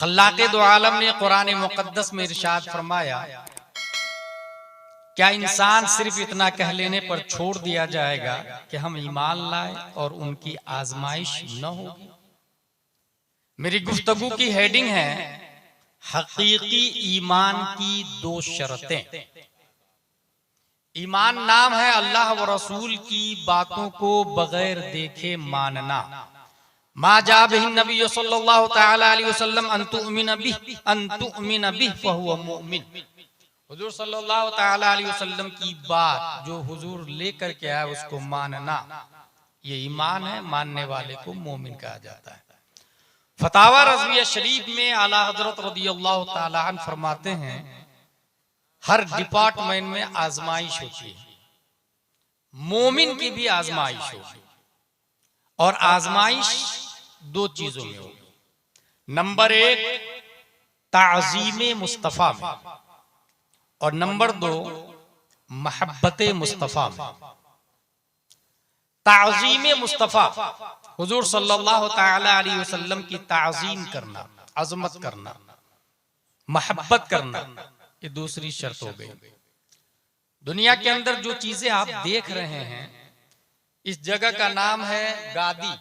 खल्लाक़े दो आलम ने कुरान मुक़द्दस में इरशाद फरमाया, क्या इंसान सिर्फ इतना कह लेने पर छोड़ दिया जाएगा कि हम ईमान लाए और उनकी आजमाइश न होगी। मेरी गुफ्तगू की हेडिंग है हकीकी ईमान की दो शर्तें। ईमान नाम है अल्लाह व रसूल की बातों को बगैर देखे मानना। मा जा बिही नबी सल्लल्लाहु तआला अलैहि वसल्लम अन तुमिन बिही फहुव मुमिन। हुजूर सल्लल्लाहु तआला अलैहि वसल्लम की बात जो हुजूर लेकर के आया उसको मानना, ये ईमान है। मानने वाले को मोमिन कहा जाता है। फतावा रज़विया शरीफ में आला हज़रत रज़ियल्लाहु तआला अन्हु फरमाते हैं, हर डिपार्टमेंट में आजमाइश होती है, मोमिन की भी आजमाइश होगी। और आजमाइश दो चीजों में होगी। नंबर एक ताज़ीम मुस्तफ़ा में, और नंबर दो महब्बत मुस्तफ़ा में। ताज़ीम मुस्तफ़ा, हुजूर सल्लल्लाहु तआला अलैहि वसल्लम की ताज़ीम करना, अजमत करना, महब्बत करना, ये दूसरी शर्त हो गई। दुनिया के अंदर जो चीजें आप देख रहे हैं, इस जगह का नाम है गादी,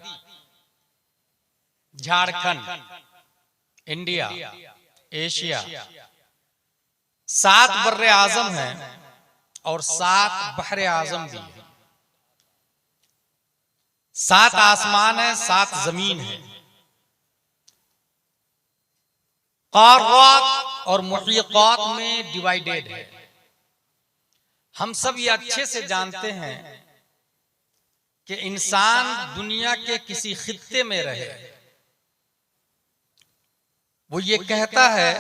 झारखंड, इंडिया, एशिया। 7 बर्रे आजम हैं और 7 बहरे आजम भी हैं। 7 आसमान है, 7 जमीन है। क़ारात और मुहीक़ात में डिवाइडेड है। हम सब ये अच्छे से जानते हैं कि इंसान दुनिया के किसी खित्ते में रहे, वो ये कहता है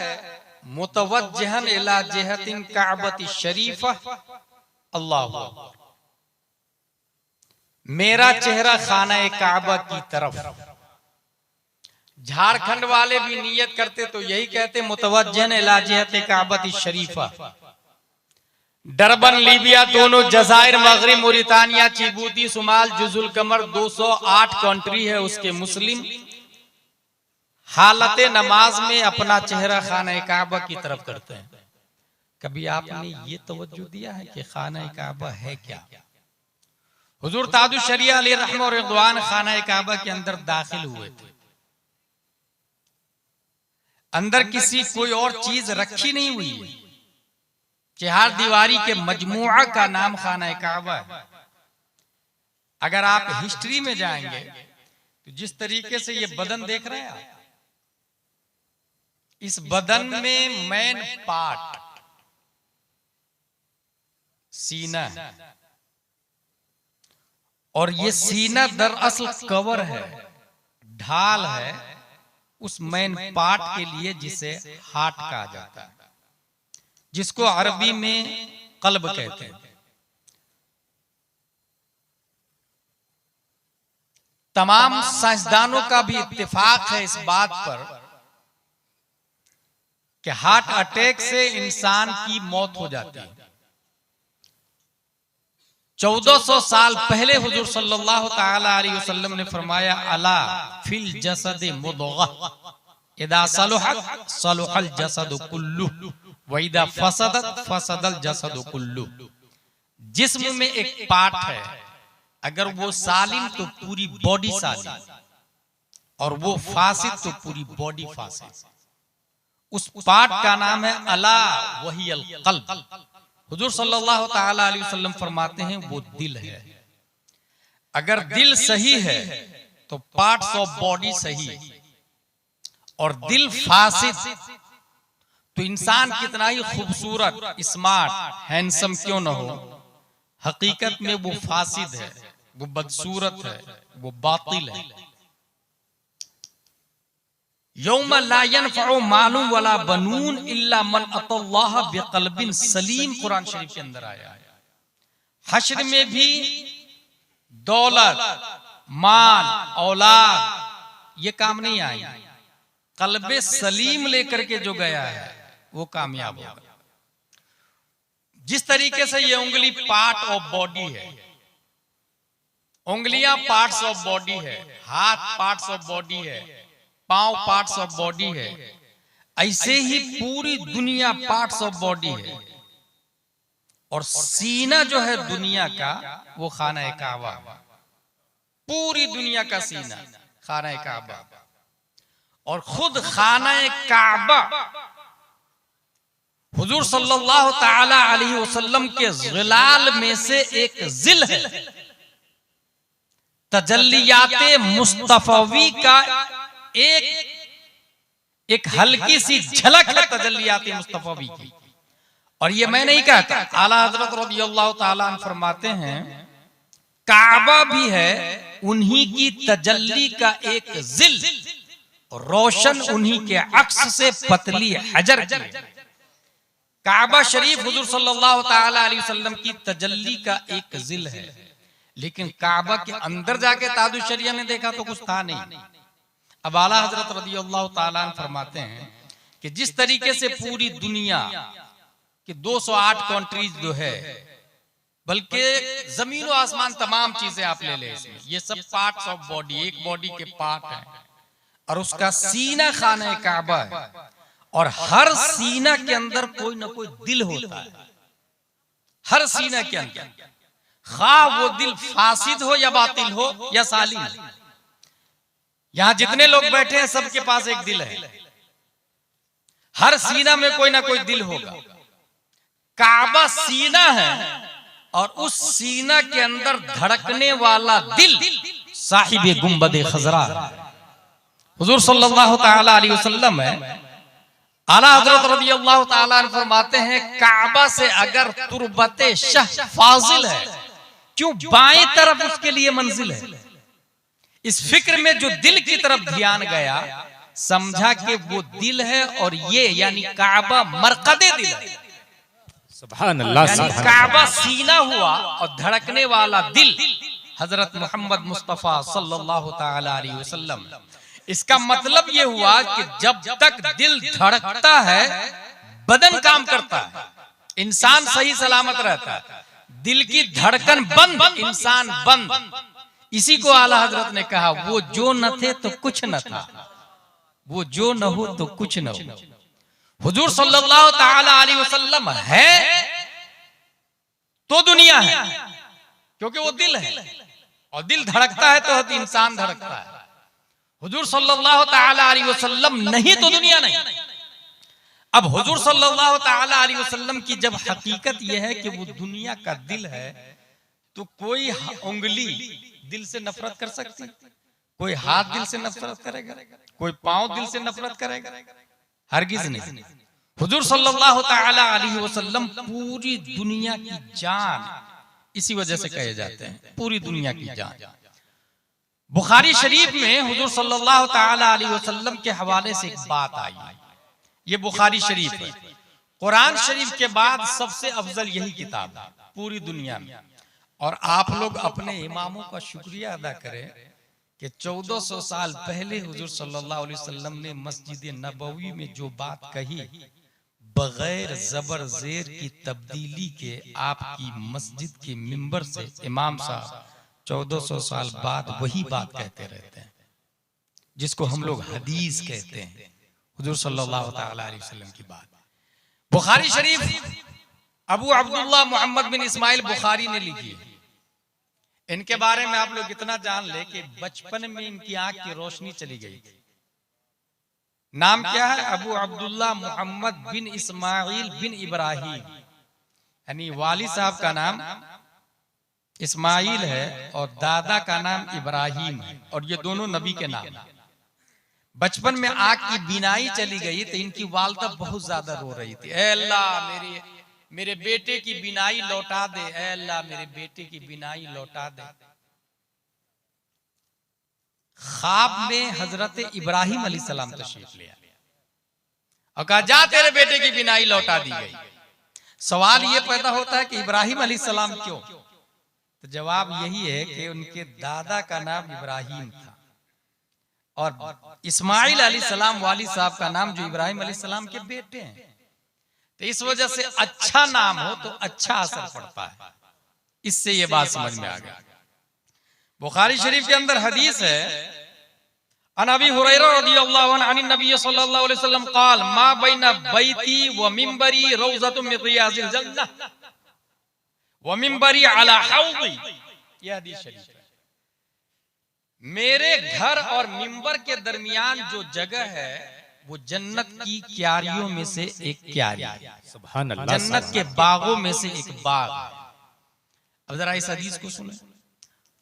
मुतवज्जिहन इला जिहतिन काबती शरीफा, अल्लाहु अकबर, मेरा चेहरा खाना काबा की तरफ। झारखंड वाले भी नियत करते तो यही कहते मुतवज्जिहन इला जिहति काबती शरीफा। डरबन, लीबिया, दोनों जजायर, मगरिब, मोरितानिया, चिबूती, सुमाल, जुजुल कमर, 208 कंट्री है उसके मुस्लिम हालत नमाज में अपना चेहरा खाना काबा की तरफ करते हैं। कभी आपने ये तवज्जो दिया है कि खाना काबा है क्या? हुजूर ताजुश शरिया अलैहि रहमत और रिज़वान खाना काबा के अंदर दाखिल हुए थे। अंदर किसी कोई और चीज रखी नहीं हुई है। चार दीवारी के मजमुआ का नाम खाना काबा है। अगर आप हिस्ट्री में जाएंगे तो जिस तरीके से ये बदन देख रहे हैं आप, इस बदन में मेन पार्ट सीना है, और ये सीना दरअसल कवर है, ढाल है उस मेन पार्ट के लिए जिसे हार्ट कहा जाता है, जिसको अरबी में कल्ब कहते हैं। तमाम साइंसदानों का भी इत्तेफाक है इस बात पर कि हार्ट अटैक से इंसान की मौत हो जाती है। 1400 साल पहले हुजूर सल्लल्लाहु तआला अलैहि वसल्लम ने फरमाया, अला फिल जसद मुदग़ह इदा सलुहत सलुहल जसद कुल्लुहु व इदा फसदत फसदल जसद कुल्लुहु। जिस्म में एक पार्ट है, अगर वो सालिम तो पूरी बॉडी सालिम, और वो फासिद तो पूरी बॉडी फासिद। उस पार्ट का नाम है अला वही अल क़ल्ब। हुजूर सल्लल्लाहु तआला अलैहि वसल्लम फरमाते हैं वो दिल है। अगर दिल सही है तो पार्ट्स ऑफ बॉडी सही, और दिल फासिद तो इंसान कितना ही खूबसूरत, स्मार्ट, हैंडसम क्यों न हो, हकीकत में वो फासिद है, वो बदसूरत है, वो बातिल है। यौम ला यनफ़उ मालुन वला बनून इल्ला मन अतल्लाह बिक़ल्बिन सलीम, कुरान शरीफ के अंदर आया है। हश्र में भी दौलत, माल, औलाद ये काम नहीं आई, कल्बे सलीम लेकर के जो गया है वो कामयाब होगा। जिस तरीके से ये उंगली पार्ट ऑफ बॉडी है, उंगलियां पार्ट्स ऑफ बॉडी है, हाथ पार्ट्स ऑफ बॉडी है, पांव पार्ट्स ऑफ बॉडी है, ऐसे ही पूरी दुनिया पार्ट्स ऑफ बॉडी है, और सीना जो है दुनिया का वो खाना काबा। पूरी दुनिया का सीना खाना काबा, और खुद खाना काबा हुजूर सल्लल्लाहु ताला अलैहि वसल्लम के ज़िलाल में से एक जिल है। तजल्लियाते मुस्तफवी का एक हल्की सी झलक है तजल्लियाते मुस्तफवी की। और ये मैं नहीं कहता, आला हजरत रज़ियल्लाहु ताला अन्हु फरमाते हैं काबा भी है उन्हीं की तजल्ली का एक जिल, रोशन उन्हीं के अक्स से पतली हजर की। काबा शरीफ हुजूर सल्लल्लाहु ताला अलैहि वसल्लम की तजल्ली का एक जिल है, लेकिन काबा के अंदर जाके ताजुश शरिया ने देखा तो कुछ था नहीं। अब आला हजरत रज़ियल्लाहु ताला अन्हु फरमाते हैं कि जिस तरीके से पूरी दुनिया कि 208 कंट्रीज जो है, बल्कि जमीन और आसमान तमाम चीजें आप ले ले, ये सब पार्ट्स ऑफ बॉडी, एक बॉडी के पार्ट हैं, और उसका सीना खाना काबा है, और हर सीना के अंदर कोई ना कोई दिल होता है। हर सीना के अंदर, खा वो दिल फासिद हो या बातिल हो या सालिम। यहां जितने लोग बैठे हैं सबके पास एक दिल है, हर सीना में कोई ना कोई दिल होगा। काबा सीना है, और उस सीना के अंदर धड़कने वाला दिल साहिबे गुंबदे खजरा हुजूर सल्लल्लाहु ताला अलैहि वसल्लम है। आला हजरत रज़ियल्लाहु ताला अन्हु फरमाते हैं काबा से अगर तुरबते शह फाजिल है, क्यों बाएं तरफ उसके लिए मंजिल है। इस फिक्र में जो दिल की तरफ ध्यान गया, समझा कि वो दिल है, और ये यानी काबा मरकदे दिल है। सुभान अल्लाह। काबा सीना हुआ और धड़कने वाला दिल हजरत मोहम्मद मुस्तफा सल्लल्लाहु ताला अलैहि वसल्लम। इसका मतलब ये हुआ कि जब तक दिल धड़कता है बदन काम करता है, इंसान सही सलामत रहता है। दिल की धड़कन बंद, इंसान बंद। इसी को आला हजरत ने कहा वो जो न थे तो कुछ न था, वो जो न हो तो कुछ न हो। हुजूर सल्लल्लाहु ताला अलैहि वसल्लम है तो दुनिया है, क्योंकि वो दिल है, और दिल धड़कता है तो इंसान धड़कता है। हुजूर सल्लल्लाहु ताला अलैहि वसल्लम नहीं तो दुनिया नहीं। अब हुजूर सल्लल्लाहु ताला अलैहि वसल्लम की जब हकीकत यह है कि वो दुनिया का दिल है, तो कोई उंगली दिल से नफरत कर सकती, कोई हाथ दिल से नफरत करेगा, कोई पांव दिल से नफरत करेगा? हरगिज नहीं। हुजूर सल्लल्लाहु ताला अलैहि वसल्लम पूरी दुनिया की जान, इसी वजह से कहे जाते हैं पूरी दुनिया की जान। बुखारी शरीफ में हुजूर सल्लल्लाहु ताला अलैहि वसल्लम के हवाले से एक बात आई, ये बुखारी शरीफ है। कुरान शरीफ के बाद सबसे अफजल यही किताब है पूरी दुनिया में। और आप लोग अपने इमामों का शुक्रिया अदा करें कि 1400 साल पहले हुजूर सल्लल्लाहु अलैहि वसल्लम ने मस्जिद नबवी में जो बात कही, बगैर जबर जेर की तब्दीली के आपकी मस्जिद के मिंबर से इमाम साहब 1400 साल बाद वही बात कहते रहते हैं, जिसको हम लोग हदीस कहते हैं, हुजूर सल्लल्लाहु ताला अलैहि वसल्लम की बात। बुखारी शरीफ अबू अब्दुल्लाह मोहम्मद बिन इस्माइल बुखारी ने लिखी है। इनके बारे में आप लोग इतना जान ले कि बचपन में इनकी आंख की रोशनी चली गई थी। नाम क्या है? अबू अब्दुल्लाह मोहम्मद बिन इस्माइल बिन इब्राहिम, यानी वाली साहब का नाम इस्माइल है और दादा का नाम इब्राहिम है, और ये दोनों नबी के नाम। बचपन में आंख की बीनाई चली गई तो इनकी वालदा बहुत ज्यादा रो रही थी, ऐ अल्लाह मेरे बेटे की बीनाई लौटा दे, ऐ अल्लाह मेरे बेटे की बीनाई लौटा दे। ख्वाब में हजरत इब्राहिम अलैहिस्सलाम तशरीफ ले आए और कहा जा तेरे बेटे की बीनाई लौटा दी गई। सवाल ये पैदा होता है कि इब्राहिम अलैहिस्सलाम क्यों? तो जवाब यही है कि उनके दादा का नाम इब्राहिम था और इस्माइल अलैहिस्सलाम वाली साहब का नाम जो इब्राहिम अलैहिस्सलाम के बेटे हैं, तो इस वजह से अच्छा नाम हो तो अच्छा असर पड़ता है। इससे ये बात समझ में आ गई। बुखारी शरीफ के अंदर हदीस है, अन अबी हुरैरा रज़ियल्लाहु अन्हु अन नबी सल्लल्लाहु अलैहि वसल्लम क़ाल मा बैना बैती व मिंबरी रौज़तुम मिन रियाज़िल जन्नह व मिंबरी अला हौज़ी। यह हदीस शरीफ है। मेरे घर और मिंबर के दरमियान जो जगह है वो जन्नत की क्यारियों में से एक क्यारी है, सुभान अल्लाह, जन्नत के बागों में से एक बाग। अब जरा इस हदीस को सुने।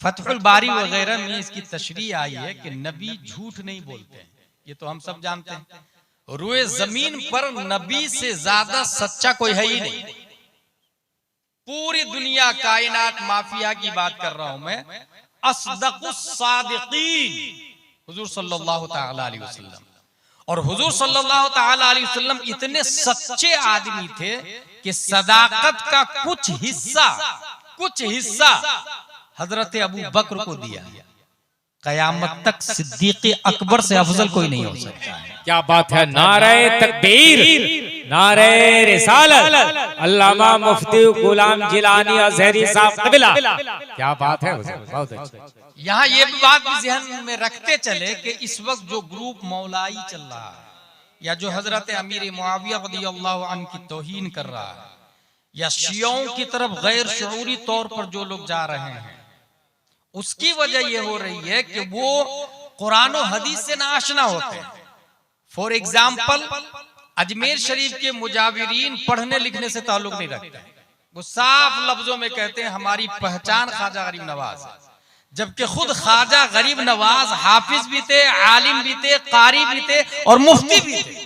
फतहुल बारी वगैरह में इसकी तशरीह आई है कि नबी झूठ नहीं बोलते हैं, ये तो हम सब जानते हैं। रुए जमीन पर नबी से ज्यादा सच्चा कोई है ही नहीं। पूरी दुनिया कायनात माफिया की बात कर रहा हूं मैं। अस्दकुस सादिकीन हुजूर सल्लल्लाहु तआला अलैहि वसल्लम, और हुजूर सल्लल्लाहु तआला अलैहि वसल्लम इतने सच्चे आदमी थे कि सदाकत का कुछ हिस्सा हजरत अबू बकर को दिया। कयामत तक सिद्दीक़ अकबर से अफजल कोई नहीं हो सकता है। क्या बात है। नारे तकबीर, नारे रिसालत, अल्लामा मुफ्ती गुलाम जिलानी अज़हरी साहब क़िबला। क्या बात है, बहुत अच्छा। यहाँ ये बात भी ज़हन में रखते चले कि इस वक्त जो ग्रुप मौलाई चल रहा है या जो हजरत अमीर मुआविया रज़ियल्लाहु अन्हु की तौहीन कर रहा है या शियों की तरफ गैर शऊरी तौर पर जो लोग जा रहे हैं, उसकी वजह यह हो रही है कि वो कुरान और हदीस से नाआशना होते हैं। फॉर एग्जाम्पल, अजमेर शरीफ के मुजाविरीन पढ़ने लिखने से ताल्लुक नहीं रखते। वो साफ लफ्जों में कहते हैं हमारी पहचान ख्वाजा गरीब नवाज है, जबकि खुद ख्वाजा गरीब नवाज हाफिज भी थे, आलिम भी थे, कारी भी थे और मुफ्ती भी थे।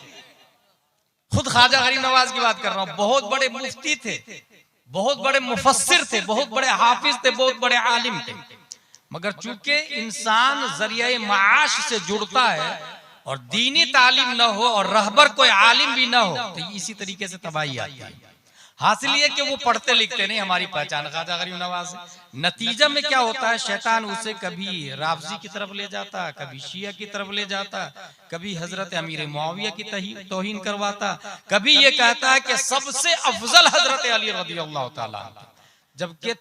खुद ख्वाजा गरीब नवाज की बात कर रहा हूं। बहुत बड़े मुफ्ती थे, बहुत बड़े मुफस्सिर थे, बहुत बड़े हाफिज थे, बहुत बड़े आलिम थे। मगर चूंकि इंसान जरिए माश से जुड़ता है और दीनी तालीम न हो और रहबर कोई आलिम भी न हो, तो इसी तरीके से तबाही आती है। हासिल ये कि वो पढ़ते लिखते नहीं, हमारी पहचान ख्वाजा गरीब नवाज है। नतीजा में क्या होता है, शैतान उसे कभी राफजी की तरफ ले जाता, कभी शिया की तरफ ले जाता, कभी हजरत अमीर मुआविया की तौहीन करवाता, कभी ये कहता है कि सबसे अफजल हजरत अली रज़ियल्लाहु ताला, जबकि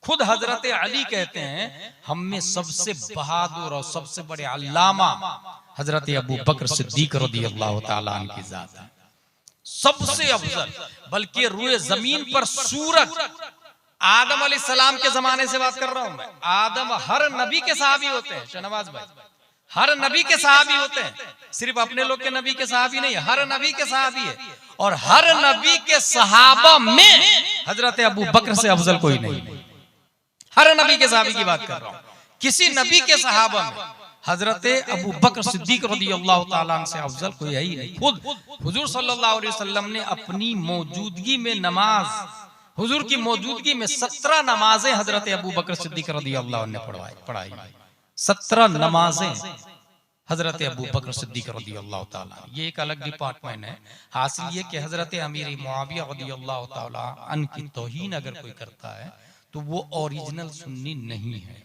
खुद हजरत अली कहते हैं हम में सबसे बहादुर और सबसे बड़े अल्लामा हजरत अबू बकर सिद्दीक रज़ियल्लाहु ताला अन्हु की जात है, सबसे अफजल। बल्कि रुए जमीन पर सूरज आदम अलैहिस्सलाम के जमाने से बात कर रहा हूं मैं। आदम हर नबी के सहाबी होते हैं, शहनवाज भाई, हर नबी के सहाबी होते हैं। सिर्फ अपने लोग के नबी के सहाबी नहीं, हर नबी के सहाबी है। और हर नबी के सहाबा में हजरत अबू बकर से अफजल कोई नहीं। हर नबी के सहाबी की बात कर रहा हूं। किसी नबी के सहाबा में हजरत अबू बकर सिद्दीक रज़ियल्लाहु ताला अन्हु से अफजल कोई है ही नहीं। खुद हुजूर सल्लल्लाहु अलैहि वसल्लम ने अपनी मौजूदगी में नमाज, हुजूर की मौजूदगी में 17 नमाजें हजरत अबू बकर सिद्दीक रज़ियल्लाहु अन्हु ने पढ़ाई। 17 नमाजें हजरत अबू बकर सिद्दीक रज़ियल्लाहु ताला। ये एक अलग डिपार्टमेंट है। हासिल ये कि हजरत अमीर मुआविया रज़ियल्लाहु ताला अन्हु की तौहीन अगर कोई करता है तो वो ओरिजिनल सुन्नी नहीं है।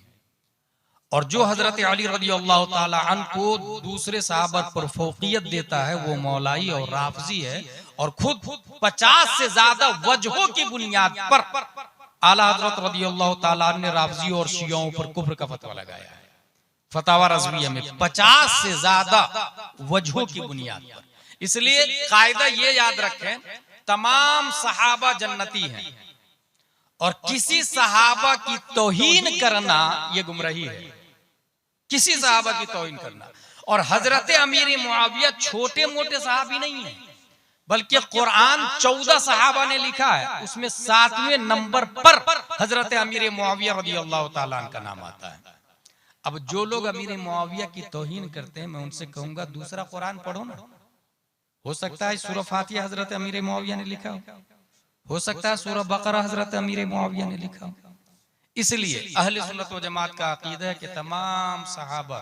और जो हजरत अली रज़ियल्लाहु ताला अन्हु को दूसरे सहाबा पर फौकियत देता है वो मौलाई और राफजी है। और खुद 50 से ज्यादा वजहों की बुनियाद पर आला हजरत रज़ियल्लाहु ताला अन्हु ने राफजी और शियाओं पर कुफ्र का फतवा लगाया है। फतावा रज़विया में 50 से ज्यादा वजहों की बुनियाद पर। इसलिए कायदा ये याद रखें, तमाम सहाबा जन्नती हैं और किसी सहाबा की तौहीन करना ये गुमराही है। किसी सहाबा की तौहीन करना। और हजरत अमीर मुआविया छोटे मोटे सहाबी नहीं है, बल्कि कुरान 14 सहाबा ने लिखा है, उसमें 7वें नंबर पर हजरत अमीर मुआविया रज़ियल्लाहु ताला अन्हु का नाम आता है। अब जो लोग अमीर मुआविया की तौहीन करते हैं, मैं उनसे कहूंगा दूसरा कुरान पढ़ो ना। हो सकता है सूरह फातिहा हजरत अमीर मुआविया ने लिखा हो सकता है सूरह बकरा हजरत अमीर मुआविया ने लिखा हो। इसलिए अहले सुन्नत व जमात का अकीदा है कि तमाम सहाबा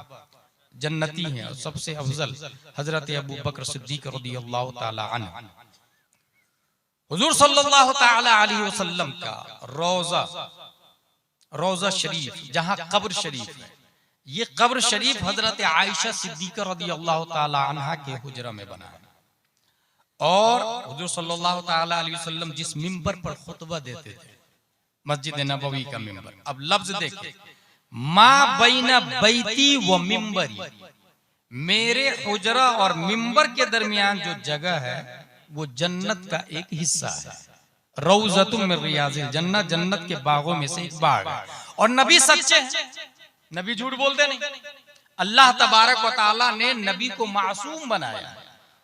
जन्नती हैं और सबसे अफजल हजरत अबू बकर सिद्दीक रज़ियल्लाहु ताला अन्हु। हुजूर सल्लल्लाहु ताला अलैहि वसल्लम का रोजा शरीफ, जहां कब्र शरीफ है, ये कब्र शरीफ हजरत आयशा सिद्दीका रज़ियल्लाहु ताला अन्हा के हुजरा में बना है। और हुजूर सल्लल्लाहु ताला अलैहि वसल्लम जिस मिंबर पर खुतबा देते थे, मस्जिद नबवी का मिंबर, अब लफ्ज देखिए, मा बैना बैती व मिंबरी, मेरे हुजरा और मिंबर के दरमियान जो जगह है वो जन्नत का एक हिस्सा है। रौज़तुम मिन रियाज़िल जन्नत, जन्नत के बागों में से एक बाग है। और नबी सच्चे हैं, नबी झूठ बोलते नहीं। अल्लाह तबारक व तआला ने नबी को मासूम बनाया,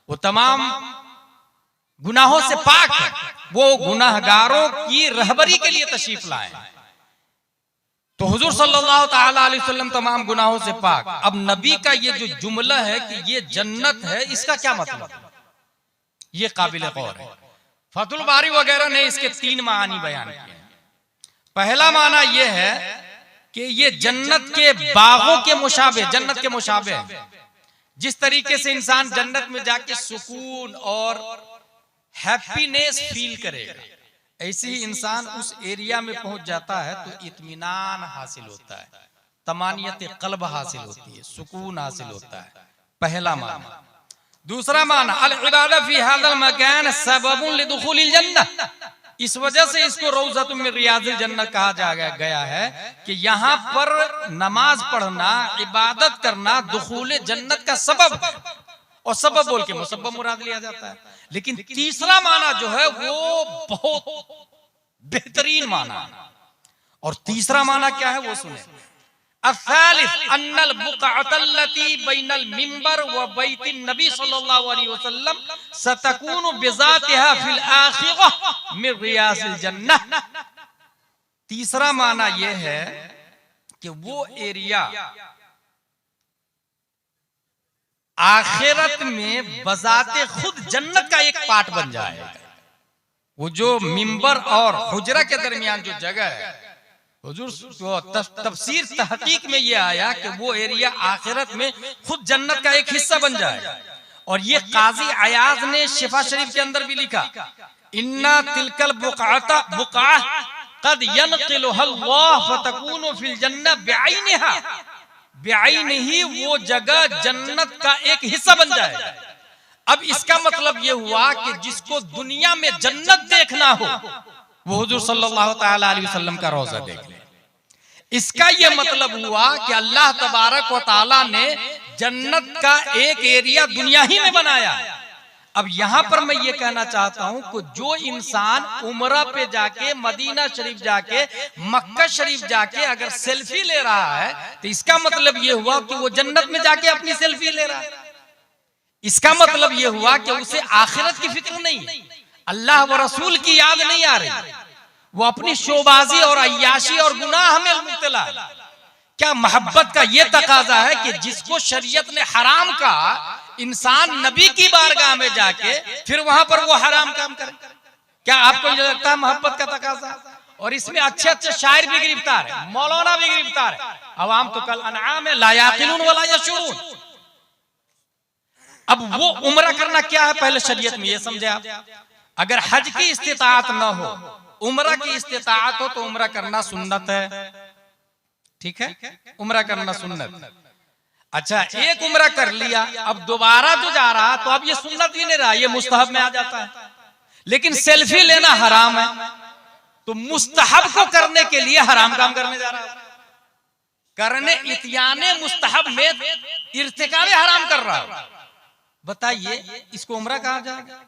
वो तमाम गुनाहों से पाक है, वो गुनाहगारों की रहबरी के लिए तशरीफ लाए। तो हुजूर सल्लल्लाहु तआला अलैहि वसल्लम तमाम गुनाहों से पाक। अब नबी का ये जो जुमला है कि ये जन्नत है, इसका क्या मतलब है? ये काबिल गौर है। फतहुल बारी वगैरह ने इसके 3 मानी बयान किए। पहला माना यह है कि ये जन्नत के बागों के मुशाबे, जन्नत के मुशाबे है। जिस तरीके से इंसान जन्नत में जाके सुकून और हैप्पीनेस फील करेगा, ऐसे ही इंसान उस एरिया में पहुंच जाता है तो इत्मीनान हासिल होता है, तमानियत कल्ब हासिल होती है, सुकून हासिल होता है। पहला माना। दूसरा माना अल इबादा फी हाज़ल मकान सबबुन लिदुखुलिल जन्नह, इस वजह से इसको रौज़तुम मिन रियाज़िल जन्नह कहा गया है कि यहाँ पर नमाज पढ़ना, इबादत करना दुखूल जन्नत का सबब है। और सबब बोल के मुसब्बब मुराद लिया जाता है। लेकिन तीसरा माना जो है वो बहुत बेहतरीन माना। और तीसरा माना क्या है वो सुने। असालिस अन्नल बुक़अतल्लती बैनल मिंबर व बैतिन नबी सल्लल्लाहु अलैहि वसल्लम सतकूनु बिज़ातिहा फिल आखिरह मिन रियाज़िल जन्नह। तीसरा माना यह है कि वो एरिया आखिरत में बजाते खुद जन्नत का एक पार्ट बन जाएगा। वो जो मिंबर और हुजरा के दरमियान जो जगह है, हुजूर तफसीर तहकीक में ये आया कि वो एरिया आखिरत में खुद जन्नत का एक हिस्सा बन जाएगा। और ये काजी अयाज ने शिफा शरीफ के अंदर भी लिखा, इन्ना तिलकल बुक़अता बुक़अह क़द यनक़िलुहा अल्लाह फतकूनु फिल जन्नह बिअयनिहा, बिअयनिही वो जगह जन्नत का एक हिस्सा बन जाएगा। अब इसका मतलब ये हुआ कि जिसको दुनिया में जन्नत देखना हो वो हुजूर सल्लल्लाहु तआला अलैहि वसल्लम का रोजा देख ले। इसका ये मतलब हुआ कि अल्लाह तबारक व तआला ने जन्नत का एक एरिया दुनिया ही में बनाया। अब यहाँ पर मैं ये कहना चाहता हूँ कि जो इंसान उमरा पे जाके, मदीना शरीफ जाके, मक्का शरीफ जाके अगर सेल्फी ले रहा है तो इसका मतलब ये हुआ कि वो जन्नत में जाके अपनी सेल्फी ले रहा है। इसका मतलब ये हुआ कि उसे आखिरत की फिक्र नहीं, अल्लाह व रसूल की याद नहीं आ रही, वो अपनी शोबाजी और अय्याशी और गुनाह में मुब्तला। क्या मोहब्बत का ये तकाजा है कि जिसको शरीयत ने हराम कहा, इंसान नबी की बारगाह में जाके फिर वहां पर वो हराम काम करे? क्या आपको ये लगता है मोहब्बत का तकाजा? और इसमें अच्छे अच्छे शायर भी गिरफ्तार है, मौलाना भी गिरफ्तार है। अवाम तो कल अनआम है, ला याक़िलून वला यशऊरून। अब वो उम्रा करना क्या है, पहले शरीयत में ये समझे आप। अगर हज की इस्तिताअत न हो, उम्रा की इस्तिताअत हो तो उम्रा करना सुन्नत है, ठीक है, उम्रा करना सुन्नत। अच्छा, एक उम्रा कर लिया, अब दोबारा जो जा रहा तो अब ये सुन्नत भी नहीं रहा, ये मुस्तहब में आ जाता है। लेकिन सेल्फी लेना हराम है तो मुस्तहब को करने के लिए हराम काम करने जा रहा है, करने इत्याने मुस्तहब में इर्तिकाबे हराम कर रहा है। बताइए इसको उम्रा कहा जाएगा?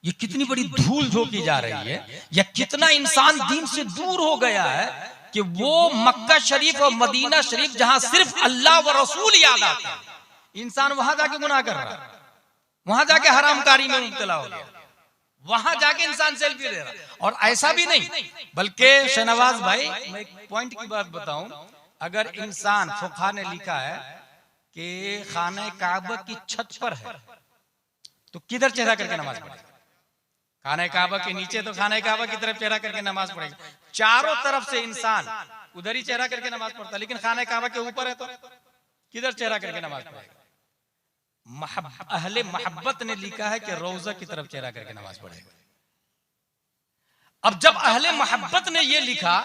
ये कितनी बड़ी धूल झोंकी जा रही है, या कितना इंसान दीन से दूर हो गया है कि वो मक्का शरीफ और मदीना शरीफ जहां सिर्फ अल्लाह व रसूल याद आते हैं, इंसान वहां जाके गुनाह कर रहा है, वहां जाके हरामकारी में मुब्तला हो गया, वहां जाके इंसान सेल्फी ले रहा है। और ऐसा भी नहीं, बल्कि शहनवाज भाई मैं एक पॉइंट की बात बताऊं, अगर इंसान, फुक़हा ने लिखा है कि खाने काबा की छत पर है तो किधर चेहरा करके नमाज पढ़ेगा? खाने काबा के नीचे तो खाने काबा की तरफ चेहरा करके नमाज पढ़ेगा। चारों तरफ से इंसान उधर ही चेहरा करके नमाज पढ़ता है, लेकिन खाने काबा के ऊपर है तो किधर चेहरा करके नमाज पढ़ेगा? अहले मोहब्बत ने लिखा है कि रोजा की तरफ चेहरा करके नमाज पढ़ेगा। अब जब अहले मोहब्बत ने ये लिखा,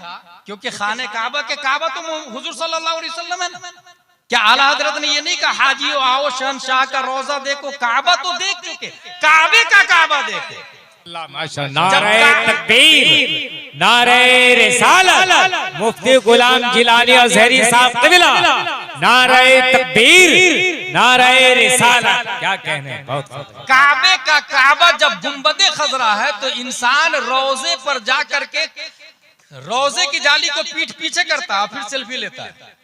क्योंकि खाने काबा के काबा तो हुजूर सल्लल्लाहु अलैहि वसल्लम है ना, क्या आला हजरत ने ये नहीं कहा हाजियो आओ शहनशाह का रोजा देखो? काबा तो देख चुके, काबे का काबा देखे। नारे तकबीर, नारे रिसालत, मुफ्ती गुलाम जिलानी अज़हरी साहब क़िबला, नारे तकबीर, नारे रिसालत, क्या कहने, बहुत काबे का काबा जब गुंबदे खजरा है तो इंसान रोजे पर जा करके रोजे की जाली को पीठ पीछे करता है, फिर सेल्फी लेता है।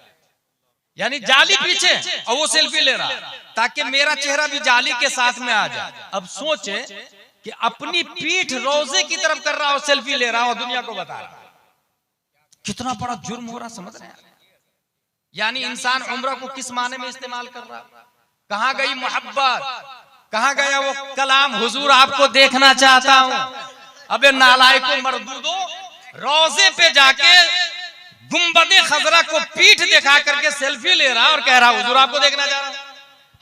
यानी जाली पीछे और वो सेल्फी ले रहा है ताकि मेरा चेहरा भी जाली के साथ में आ जाए। अब सोचे कि अपनी पीठ रोजे की तरफ कर रहा हो, सेल्फी ले रहा हो, दुनिया को बता रहा, कितना बड़ा जुर्म हो रहा, समझ रहे हैं? यानी इंसान उम्र को किस माने में इस्तेमाल कर रहा? कहां गई मोहब्बत, कहां गया वो कलाम, हुजूर आपको देखना चाहता हूं। अबे नालायकों मर्दूदो, रोजे पे जाके गुंबदे खजरा को पीठ दिखा करके सेल्फी ले रहा और कह रहा हुजूर आपको देखना चाह रहा।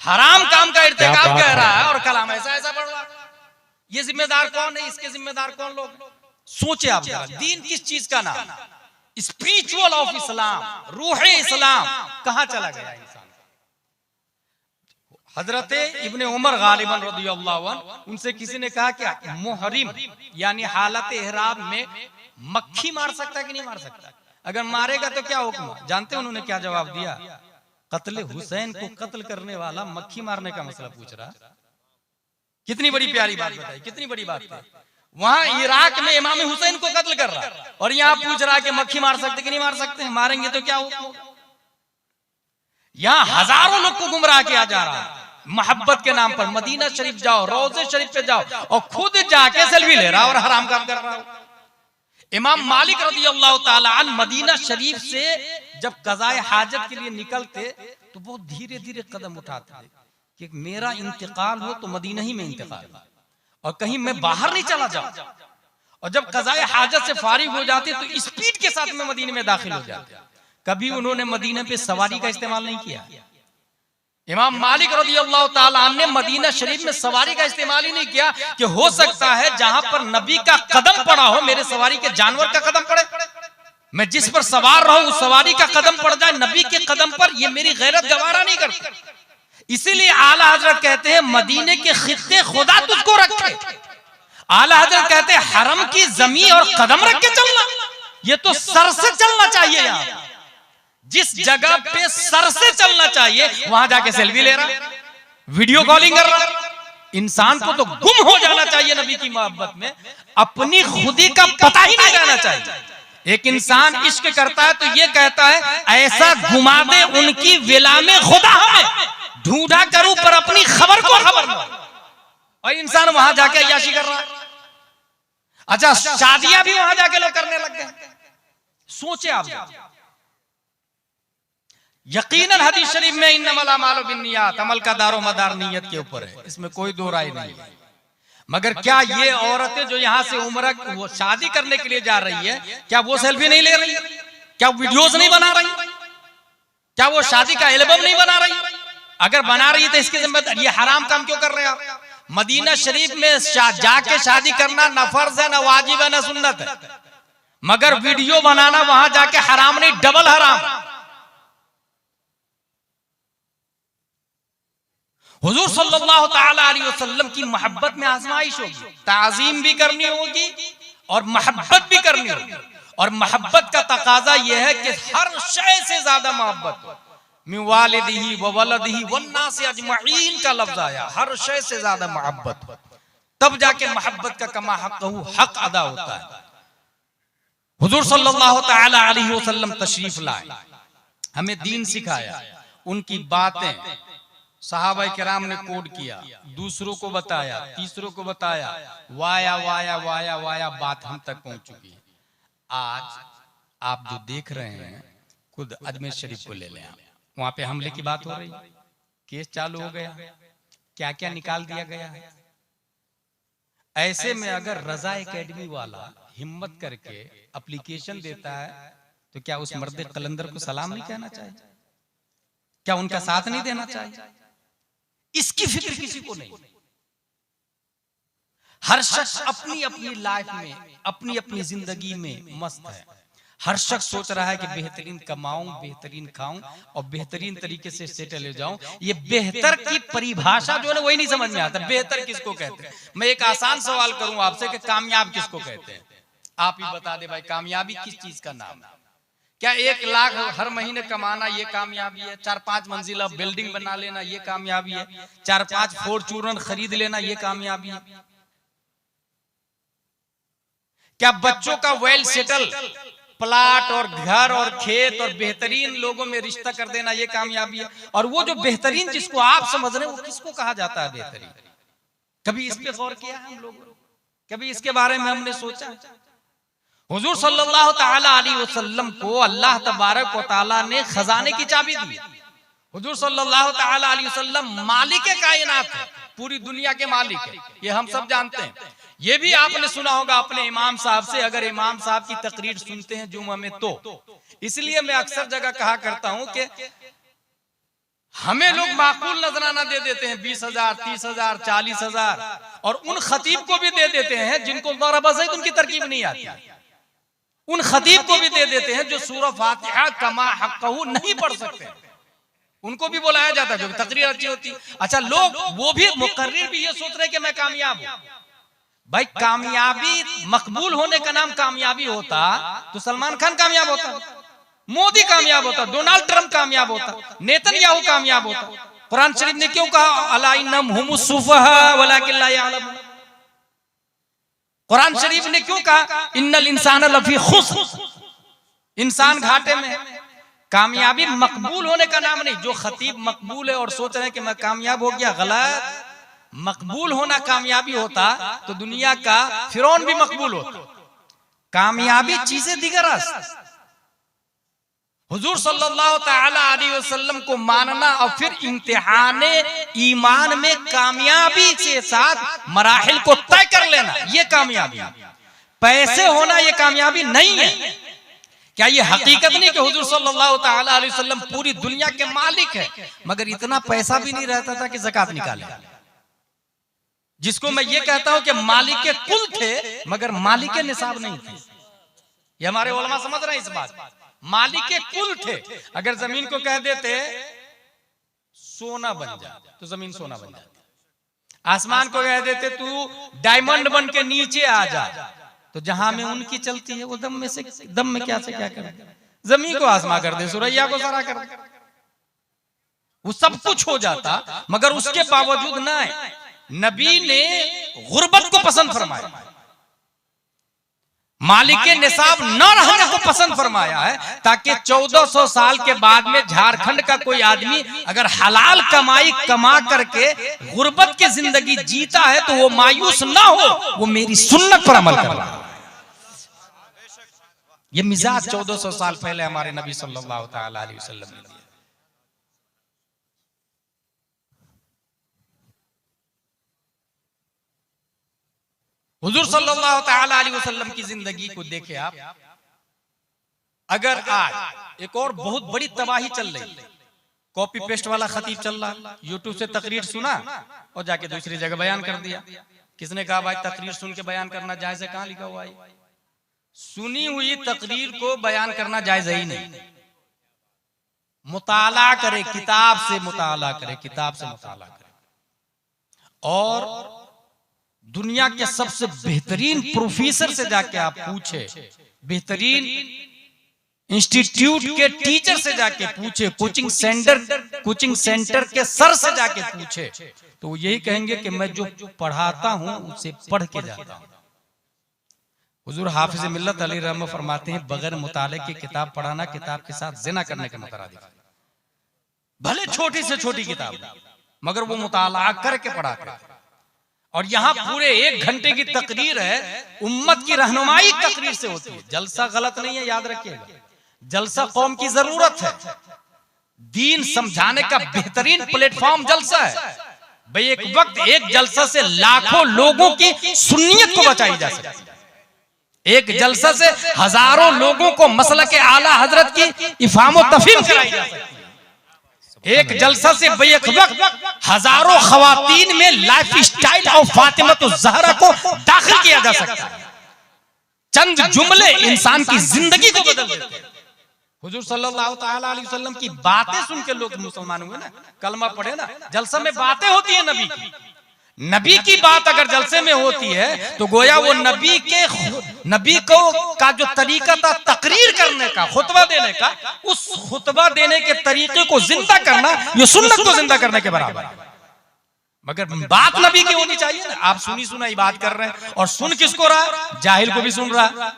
हराम काम का इर्तिकाब कह रहा है और कलाम ऐसा ऐसा पढ़ रहा। ये जिम्मेदार कौन है? इसके जिम्मेदार कौन लोग? सोचे आप, दीन किस चीज का नाम? स्पिरिचुअल ऑफ इस्लाम, रूह इस्लाम कहां चला गया इंसान? हजरत इब्ने उमर गालिबन रदियल्लाहु अन्हु, उनसे किसी ने कहा कि मुहरिम यानी हालत इहराम में मक्खी मार सकता है कि नहीं मार सकता? अगर मारेगा तो क्या हुक्म? जानते हैं उन्होंने क्या जवाब दिया? कत्ल हुसैन को कत्ल करने वाला मक्खी मारने का मसला पूछ रहा। कितनी बड़ी प्यारी बात बताई, कितनी बड़ी बात है। वहां इराक में इमाम हुसैन को कत्ल कर रहा और यहाँ पूछ रहा कि मक्खी मार सकते कि नहीं मार सकते? मारेंगे तो क्या हुक्म? यहाँ हजारों लोग को गुमराह किया जा रहा है मोहब्बत के नाम पर। मदीना शरीफ जाओ, रोजे शरीफ पे जाओ और खुद जाके सेल्फी ले रहा और हराम काम कर रहा। इमाम मालिक रज़ियल्लाहु ताला अन्हु मदीना शरीफ से जब कज़ाए हाजत के लिए निकलते तो बहुत धीरे धीरे कदम उठाते कि मेरा इंतकाल हो तो मदीना ही में इंतकाल और कहीं मैं बाहर नहीं चला जाऊं। और जब कज़ाए हाजत से फारिग हो जाते तो स्पीड के साथ में मदीने में दाखिल हो जाते। कभी उन्होंने मदीने पे सवारी का इस्तेमाल नहीं किया। इमाम मालिक रज़ियल्लाहु ताला अन्हु ने मदीना शरीफ में सवारी का इस्तेमाल ही नहीं किया कि हो सकता है जहां पर नबी का कदम पड़ा हो मेरे सवारी के जानवर का कदम पड़े, मैं जिस पर सवार रहूं उस सवारी का कदम पड़ जाए नबी के कदम पर, ये मेरी गैरत गवारा नहीं करती। इसीलिए आला हजरत कहते हैं मदीने के खित्ते खुदा तुझको रखे। आला हजरत कहते हैं हरम की जमीन और कदम रख के चलना, ये तो सर से चलना चाहिए। यहाँ जिस जगह पे सर से चलना चाहिए वहां जाके सेल्फी ले रहा, वीडियो कॉलिंग कर रहा। इंसान को तो गुम हो जाना चाहिए नबी की मोहब्बत में, अपनी खुदी का पता ही नहीं रहना चाहिए। एक इंसान इश्क करता है तो ये कहता है ऐसा घुमा दे उनकी विला में खुदा हमें, ढूंढा करूं पर अपनी खबर को खबर न। और इंसान वहां जाके अय्याशी कर रहा। अच्छा, शादियां भी वहां जाके लोग करने लग गए। सोचे आप, यकीनन हदीस शरीफ में इन्नमल अमालु बिन्नियात, अमल का दारो मदार नियत के ऊपर है, इसमें कोई दो राय नहीं है। मगर क्या ये औरतें जो यहाँ से उम्र वो शादी करने के लिए जा रही है, क्या वो सेल्फी नहीं ले रही? क्या वीडियोस नहीं बना रही? क्या वो शादी का एल्बम नहीं बना रही? अगर बना रही है तो इसकी जिम्मेदारी, ये हराम काम क्यों कर रहे हैं आप? मदीना शरीफ में जाके शादी करना न फर्ज है, न वाजिब है, न सुन्नत है, मगर वीडियो बनाना वहां जाके हराम नहीं, डबल हराम। हुजूर सल्लल्लाहु ताला अलैहि वसल्लम की मोहब्बत में आजमाइश होगी, ताज़ीम भी करनी होगी और मोहब्बत भी करनी होगी। और मोहब्बत का तकाजा यह है कि हर शय से ज्यादा मोहब्बत हो। मिन वालिदिही व वलदिही वन्नास अजमईन का लफ्ज आया, हर शय से ज्यादा मोहब्बत हो, तब जाके मोहब्बत का कमा हक़हू हक अदा होता है। हुजूर सल्लल्लाहु ताला अलैहि वसल्लम तशरीफ लाए, हमें दीन सिखाया, उनकी बातें सहाबा किराम ने कोड किया, दूसरों को बताया, तीसरों को बताया, वाया वाया वाया वाया बात हम तक पहुंच चुकी है। आज आप जो देख रहे हैं, खुद अजमेर शरीफ को ले लें, वहां पे हमले की बात हो रही, केस चालू हो गया, क्या क्या निकाल दिया गया है। ऐसे में अगर रजा एकेडमी वाला हिम्मत करके एप्लीकेशन देता है तो क्या उस मर्द कलंदर को सलाम नहीं कहना चाहिए? क्या उनका साथ नहीं देना चाहिए? इसकी फिक्र किसी को नहीं। हर शख्स अपनी अपनी लाइफ में, अपनी अपनी जिंदगी में मस्त है। हर शख्स सोच रहा है कि बेहतरीन कमाऊं, बेहतरीन खाऊं और बेहतरीन तरीके से सेटल हो जाऊं। ये बेहतर की परिभाषा जो है वही नहीं समझ में आता, बेहतर किसको कहते हैं। मैं एक आसान सवाल करूं आपसे कि कामयाब किसको कहते हैं? आप ही बता दे भाई, कामयाबी किस चीज का नाम है? क्या 1 लाख हर महीने कमाना ये कामयाबी है? 4-5 मंजिला बिल्डिंग बना लेना ये कामयाबी है? 4-5 फॉर्च्यूनर खरीद लेना ये कामयाबी है? क्या बच्चों का वेल सेटल प्लाट और घर और खेत और बेहतरीन लोगों में रिश्ता कर देना ये कामयाबी है? और वो जो बेहतरीन जिसको आप समझ रहे हैं वो किसको कहा जाता है बेहतरीन? कभी इस पे गौर किया है हम लोगों? कभी इसके बारे में हमने सोचा? हुजूर सल्लल्लाहु ताला अलैहि वसल्लम को अल्लाह तबारक व तआला ने खजाने की चाबी दी। हुजूर सल्लल्लाहु ताला अलैहि वसल्लम मालिक कायनात है, पूरी दुनिया के मालिक है, ये हम सब जानते हैं। ये भी आपने सुना होगा अपने इमाम साहब से, अगर इमाम साहब की तकरीर सुनते हैं जुमा में तो। इसलिए मैं अक्सर जगह कहा करता हूं कि हमें लोग माकूल नजराना दे देते हैं 20,000, 30,000, 40,000, और उन खतीब को भी दे देते हैं जिनको उनकी तरकीब नहीं आती। उन खतीब को भी दे देते हैं जो सूरह फातिहा कमा हक़्क़हू नहीं पढ़ सकते, उनको भी बुलाया जाता है जो तकरीर अच्छी होती। अच्छा, लोग वो भी मुकर्रिर भी ये सोच रहे हैं कि मैं कामयाब हूं। भाई कामयाबी मकबूल होने का नाम कामयाबी होता तो सलमान खान कामयाब होता, मोदी कामयाब होता, डोनाल्ड ट्रंप कामयाब होता, नेतन्याहू कामयाब होता। कुरान शरीफ ने क्यों कहा अला इन्नहुम हुमुस सुफहा वलाकिन ला यअलमून? कुरान शरीफ ने क्यों कहा इन्नल इंसान लफी खुस्र, इंसान घाटे में। कामयाबी मकबूल होने का नाम नहीं। जो खतीब मकबूल है और सोच रहे हैं कि मैं कामयाब हो गया, गलत। मकबूल होना कामयाबी होता तो दुनिया का फिरौन भी मकबूल होता। कामयाबी चीजें दिगर। हुजूर सल्लल्लाहु ताला अलैहि वसल्लम को मानना और फिर इम्तिहाने ईमान में कामयाबी के साथ मराहिल को तय कर लेना, ये कामयाबी। पैसे होना ये कामयाबी नहीं है। क्या ये हकीकत नहीं कि हुजूर सल्लल्लाहु ताला अलैहि वसल्लम पूरी दुनिया के मालिक है, मगर इतना पैसा भी नहीं रहता था कि ज़कात निकाले? जिसको मैं ये कहता हूं कि मालिक के कुल थे मगर मालिक के निसाब नहीं थे। ये हमारे उलमा समझ रहे हैं इस बात। मालिक के कुल थे। अगर जमीन को कह देते सोना बन जा तो जमीन सोना बन जाती, आसमान को कह देते तू डायमंड बन के नीचे आ जा, तो जहां में उनकी चलती है वो दम में क्या से क्या करे, जमीन को आसमां कर दे, सुरैया को सरा कर दे, वो सब कुछ हो जाता। मगर उसके बावजूद ना नबी ने गुर्बत को पसंद फरमाया, मालिक के निसाब न रहने को पसंद फरमाया है, ताकि 1400 साल के बाद में झारखंड का कोई आदमी अगर हलाल कमाई कमा करके गुर्बत की जिंदगी जीता है तो वो मायूस ना हो, वो मेरी सुन्नत पर अमल कर रहा है। ये मिजाज 1400 साल पहले हमारे नबी सल्लल्लाहु ताला अलैहि वसल्लम ने दिया। हुजूर सल्लल्लाहु ताला अलैहि वसल्लम की जिंदगी को देखे आप। अगर आज एक और बहुत बड़ी तबाही चल रही, कॉपी पेस्ट वाला खतीब चल रहा, यूट्यूब से तकरीर सुना और जाके दूसरी जगह बयान कर दिया। किसने कहा भाई तकरीर सुन के बयान करना जायज है? कहां लिखा हुआ है? सुनी हुई तकरीर को बयान करना जायज ही नहीं। मुताला करे, किताब से मुताला करे, किताब से मुताला करे, और दुनिया के सबसे बेहतरीन प्रोफेसर से जाके आप पूछे, बेहतरीन इंस्टीट्यूट के टीचर से जाके पूछे, कोचिंग सेंटर के सर से जाके पूछे, तो वो यही कहेंगे कि मैं जो पढ़ाता हूं उसे पढ़ के जाता हूं। हुजूर हाफिज मिल्लत अली रहमतुल्लाह फरमाते हैं बगैर मुताले की किताब पढ़ाना किताब के साथ जिना करने के मुतरादिफ है। भले छोटी से छोटी किताब मगर वो मुताला करके पढ़ाते हैं। और यहाँ पूरे 1 घंटे की तकरीर है, उम्मत की रहनुमाई तकरीर से होती है। जलसा गलत नहीं है, याद रखिएगा। जलसा कौम की जरूरत है, दीन समझाने का बेहतरीन प्लेटफॉर्म जलसा है। भाई एक वक्त एक जलसा से लाखों लोगों की सुन्नियत को बचाई जा सकती है। एक जलसा से हजारों लोगों को मसलक के आला हजरत की इफाम व तफहीम कराई जा सकती है। एक जलसा से एक वक्त हजारों खवातीन में लाइफ स्टाइल और फातिमा ज़हरा को दाखिल किया जा सकता है। चंद जुमले इंसान की जिंदगी को बदल देते हैं। हुजूर सल्लल्लाहु ताला अलैहि वसल्लम की बातें सुन के लोग मुसलमान हुए ना, कलमा पढ़े ना। जलसा में बातें होती है नबी की, नबी की बात अगर जलसे में होती है तो गोया वो नबी के होती। नबी को का जो तरीका था तकरीर करने का, खुतबा देने का, उस खुतबा देने के तरीके को जिंदा करना ये सुन्नत को जिंदा करने के बराबर है। मगर बात नबी की होनी चाहिए ना। आप सुनी सुनाई बात कर रहे हैं, और सुन किसको रहा? जाहिल को भी सुन रहा,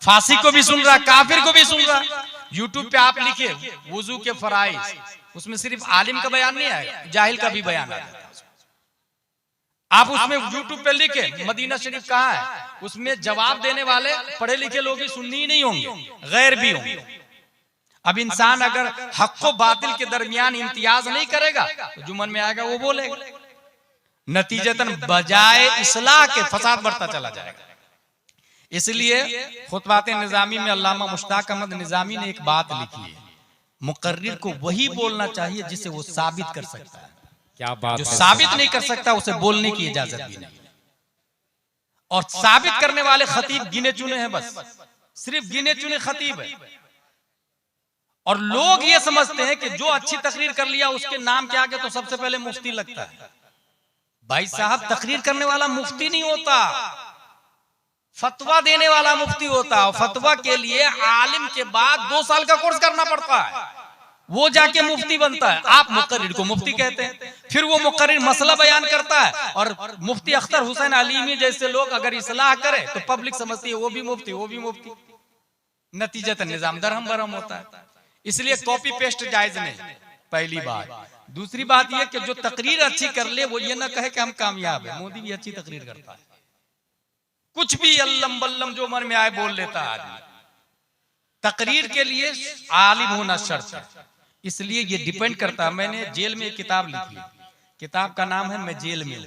फासिक को भी सुन रहा, काफिर को भी सुन रहा। यूट्यूब पे आप लिखे वुजू के फराइज, उसमें सिर्फ आलिम का बयान नहीं आएगा, जाहिल का भी बयान आएगा। आप उसमें यूट्यूब पे लिखे मदीना शरीफ कहाँ है, उसमें जवाब देने वाले पढ़े लिखे लोग ही सुन्नी नहीं होंगे, गैर भी होंगे। अब इंसान अगर हक व बातिल के दरमियान इम्तियाज नहीं करेगा तो जो मन में आएगा वो बोलेगा, नतीजतन बजाय इस्लाह के फसाद बढ़ता चला जाएगा। इसलिए खुतबात निजामी में अल्लामा मुश्ताक अहमद निजामी ने एक बात लिखी है, मुकर्रिर को वही बोलना चाहिए जिसे वो साबित कर सकता है। क्या बात जो साबित नहीं कर सकता उसे बोलने की इजाजत भी नहीं। और साबित करने वाले खतीब गिने चुने हैं, बस सिर्फ गिने चुने खतीब है। और लोग ये समझते हैं कि जो अच्छी तकरीर कर लिया उसके नाम के आगे तो सबसे पहले मुफ्ती लगता है। भाई साहब, तकरीर करने वाला मुफ्ती नहीं होता, फतवा देने वाला मुफ्ती होता है। फतवा के लिए आलिम के बाद 2 साल का कोर्स करना पड़ता है, वो जाके मुफ्ती बनता है। आप मुकर्रिर को मुफ्ती कहते हैं, फिर वो मुकर्रिर मसला बयान करता है। और मुफ्ती अख्तर हुसैन अलीमी जैसे लोग अगर इस्लाह करे तो पब्लिक समझती है वो भी मुफ्ती, वो भी मुफ्ती। नतीजतन निजाम दरहम बरहम होता है। इसलिए कॉपी पेस्ट जायज नहीं, पहली बात। दूसरी बात यह कि जो तकरीर अच्छी कर ले वो ये ना कहे कि हम कामयाब है। मोदी भी अच्छी तकरीर करता है, कुछ भी अल्लम बल्लम जो मन में आए बोल लेता है आदमी। तकरीर के लिए आलिम होना शर्त है, इसलिए ये डिपेंड करता है। मैंने जेल में एक किताब लिखी, किताब का नाम है मैं जेल में।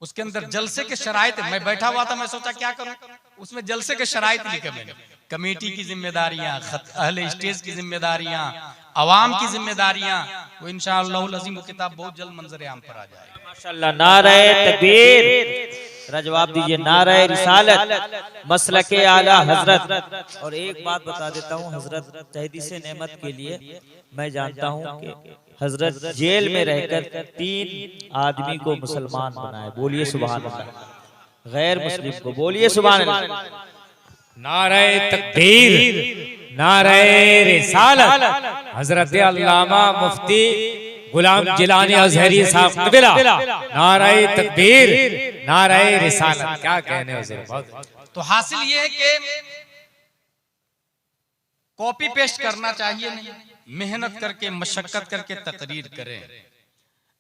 उसके अंदर जलसे के शराइत, मैं बैठा हुआ था, मैं सोचा क्या करूं, उसमें जलसे के शराइत लिखे मैंने। कमेटी की जिम्मेदारियां, अहले स्टेज की जिम्मेदारियां, अवाम की जिम्मेदारियां, वो इंशाअल्लाह अज़ीम वो किताब बहुत जल्द मंजर आम पर आ जाएगी। माशाअल्लाह। नारे तकबीर, जवाब दीजिए। नारे रिसालत, मसलके आला हजरत। और एक बात बता देता हूँ हजरत, तहदीस नेमत के लिए मैं जानता हूँ कि हजरत जेल में रहकर 3 आदमी को मुसलमान बनाए। बोलिए सुभान अल्लाह। गैर मुस्लिम को बोलिए सुभान अल्लाह। नारे तकबीर, नारे रिसालत। हजरत अल्लामा मुफ्ती गुलाम जिलानी अज़हरी साहब क़िबला, नारे तकबीर, नारे रिसालत। क्या कहने हुज़ूर। तो हासिल ये है कि कॉपी पेस्ट करना चाहिए नहीं, मेहनत करके मशक्कत करके तकरीर करें।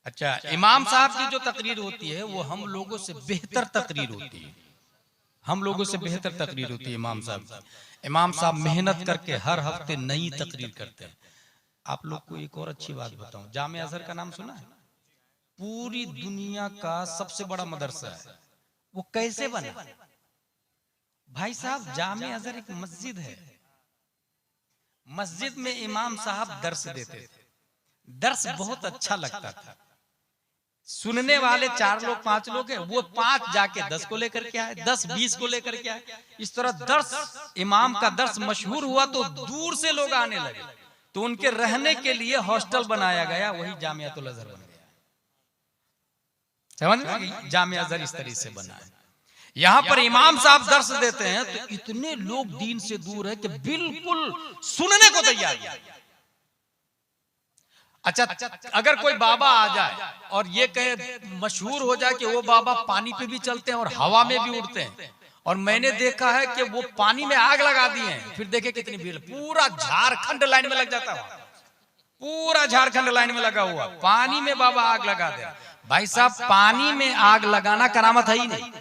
अच्छा, इमाम साहब की जो तकरीर होती है वो हम लोगों से बेहतर तकरीर होती है, हम लोगों से बेहतर तकरीर होती है इमाम साहब। इमाम साहब मेहनत करके हर हफ्ते नई तकरीर करते हैं। आप लोग को एक और अच्छी बात बताऊं, जामे अज़हर का नाम सुना है? पूरी दुनिया का सबसे बड़ा मदरसा है। वो कैसे बना? भाई साहब, जामे अज़हर एक मस्जिद है, मस्जिद में इमाम साहब दर्स देते थे। दर्स बहुत अच्छा लगता था, सुनने वाले 4 लोग 5 लोग हैं, वो 5 जाके 10 को लेकर के आए, 10 20 को लेकर के आए। इस तरह दर्स, इमाम का दर्स मशहूर हुआ तो दूर से लोग आने लगे, तो उनके रहने के लिए हॉस्टल बनाया गया, वही जामियातुल अज़हर बन गया। समझ में? जामिया अज़हर इस तरह से बना है। यहाँ पर इमाम साहब दर्स देते हैं तो इतने लोग दीन से दूर है कि बिल्कुल सुनने को तैयार नहीं। अच्छा, अगर कोई बाबा आ जाए और ये कहे, मशहूर हो जाए कि वो बाबा पानी पे भी चलते हैं और हवा में भी उड़ते हैं, और मैंने देखा है कि वो पानी में आग लगा दी है, फिर देखे कितनी भीड़, पूरा झारखंड लाइन में लग जाता है, पूरा झारखंड लाइन में लगा हुआ, पानी में बाबा आग लगा दे। भाई साहब, पानी में आग लगाना करामत है ही नहीं।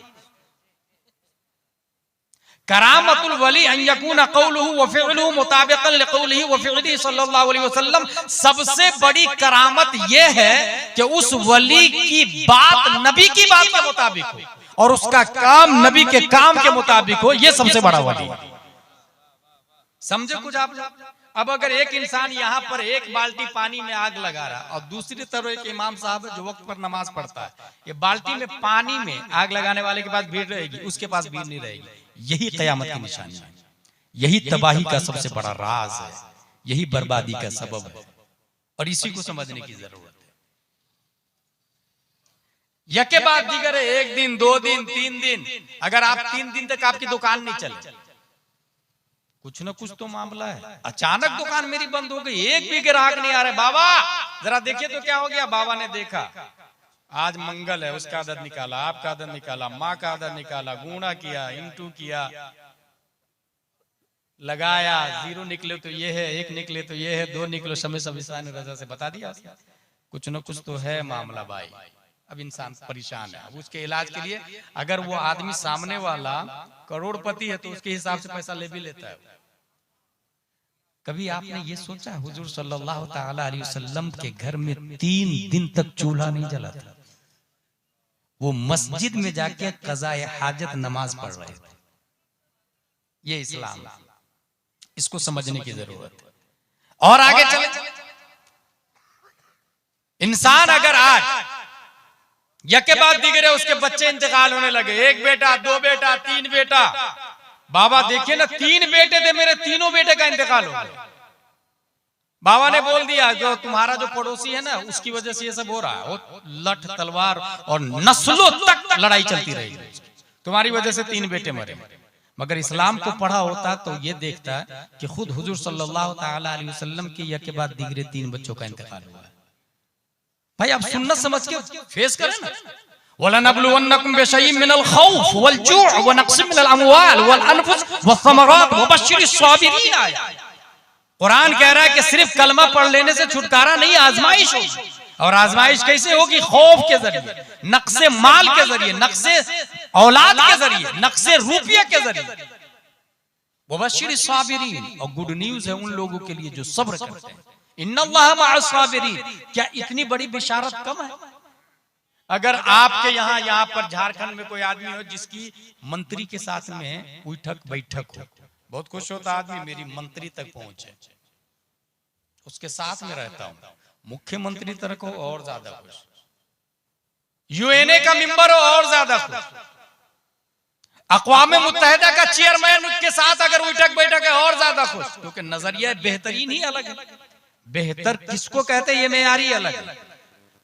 करामतुल वली अन यकून क़ौलुहु व फ़िअलुहु मुताबिक़न लिक़ौलिही व फ़िअलिही सल्लल्लाहु अलैहि वसल्लम। सबसे बड़ी करामत यह है कि उस वली की बात नबी की बात के मुताबिक हो और उसका काम नबी के काम के मुताबिक हो, यह सबसे बड़ा वली। समझे कुछ आप? अब अगर एक इंसान यहाँ पर 1 बाल्टी पानी में आग लगा रहा और दूसरी तरफ एक इमाम साहब है जो वक्त पर नमाज पढ़ता है, ये बाल्टी में पानी में आग लगाने वाले के पास भीड़ रहेगी, उसके पास भीड़ नहीं रहेगी। यही क़यामत की निशानी है, यही तबाही का सबसे बड़ा राज है, यही बर्बादी का सबब है, और इसी को समझने की जरूरत है। यके बाद दीगर है, 1 दिन 2 दिन 3 दिन, अगर आप 3 दिन तक आपकी दुकान नहीं चले, कुछ ना कुछ तो मामला है। अचानक दुकान मेरी बंद हो गई, एक भी ग्राहक नहीं आ रहे, बाबा जरा देखिए तो क्या हो गया। बाबा ने देखा आज मंगल है, उसका आदत निकाला, आपका आदत निकाला, माँ का आदत निकाला, गुणा किया, इंटू किया, लगाया, 0 निकले तो ये है, 1 निकले तो ये है, 2 निकले, समय सब रजा से बता दिया। कुछ न कुछ तो है मामला भाई। अब इंसान परेशान है। अब उसके इलाज के लिए अगर वो आदमी सामने वाला करोड़पति है तो उसके हिसाब से पैसा ले भी लेता है। कभी आपने ये सोचा हुजूर सल्लल्लाहु ताला अलैहि वसल्लम के घर में 3 दिन तक चूल्हा नहीं जला था, वो मस्जिद में जाके कज़ाए हाजत नमाज पढ़ रहे थे। ये इस्लाम, इसको समझने की जरूरत है। और आगे चले, इंसान अगर आज यके बाद दिगरे उसके बच्चे इंतकाल होने लगे, 1 बेटा 2 बेटा 3 बेटा, बाबा देखिए ना 3 बेटे थे मेरे, तीनों बेटे का इंतकाल हो गया। बाबा ने बोल दिया जो तुम्हारा जो पड़ोसी है ना उसकी वजह से ये सब हो रहा है, वो लठ तलवार और नस्लों तक लड़ाई चलती रही, तुम्हारी वजह से 3 बेटे मरे। मगर इस्लाम को पढ़ा होता तो ये देखता कि खुद हुजूर सल्लल्लाहु ताला अलैहि वसल्लम के यके बाद दिगरे 3 बच्चों का इंतकाल हुआ है। भाई आप सुन्नत समझ के फेस करें ना। वलनब्लुवन्नकुम बिशैइन मिनल खौफ वल जूअ व नक्सिम मिनल अमवाल वल अनफुस वस्समरात वबश्शिरिस साबिरीन। कुरान कह रहा है कि सिर्फ कलमा पढ़ लेने से छुटकारा नहीं, आजमाइश होगी। और आजमाइश कैसे होगी? खौफ के जरिए, नक्शे माल के जरिए, नक्शे औलाद के जरिए, नक्शे रुपये के जरिए। वबश्शिरिस साबिरीन, और गुड न्यूज है उन लोगों के लिए जो सब्र करते हैं। इन्नल्लाह मअस साबिरीन। क्या इतनी बड़ी बिशारत कम है? अगर आपके यहाँ पर झारखंड में कोई आदमी हो जिसकी मंत्री के साथ में उठक बैठक हो, बहुत खुश होता आदमी मेरी मंत्री तक पहुंचे, उसके साथ में रहता हूं, मुख्यमंत्री तक हो और ज्यादा खुश, यूएनए का मेंबर हो और ज्यादा खुश, अक़वाम मुत्तहिदा का चेयरमैन के साथ अगर उठक बैठक है और ज्यादा खुश, क्योंकि नजरिया बेहतरीन ही अलग है। बेहतर किसको कहते हैं ये मेयारी अलग है,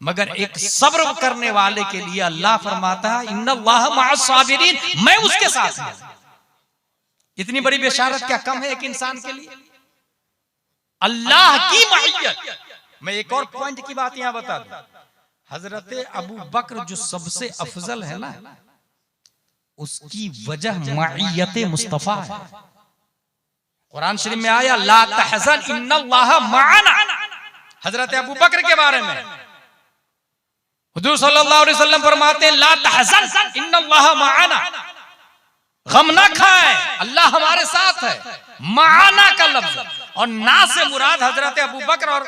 मगर एक सब्र करने वाले के लिए अल्लाह फरमाता है इन्नल्लाह मअस साबिरीन, मैं उसके साथ हूं। इतनी बड़ी बेशारत क्या कम है एक इंसान के लिए? अल्लाह की मइयत। मैं एक और पॉइंट की बात यहां बता दूं, हजरत अबू बकर जो सबसे अफजल है ना, उसकी वजह मइयत मुस्तफा है। कुरान शरीफ में आया ला तहज़न इन्नल्लाह मअना, हजरत अबू बकर के बारे में हुजूर सल्लल्लाहु अलैहि वसल्लम फरमाते हैं ला तहज़न इन्नल्लाह मअना, गम ना खाए अल्लाह हमारे साथ है। मआना का लफ्ज और ना से मुराद हजरत अबू बकर और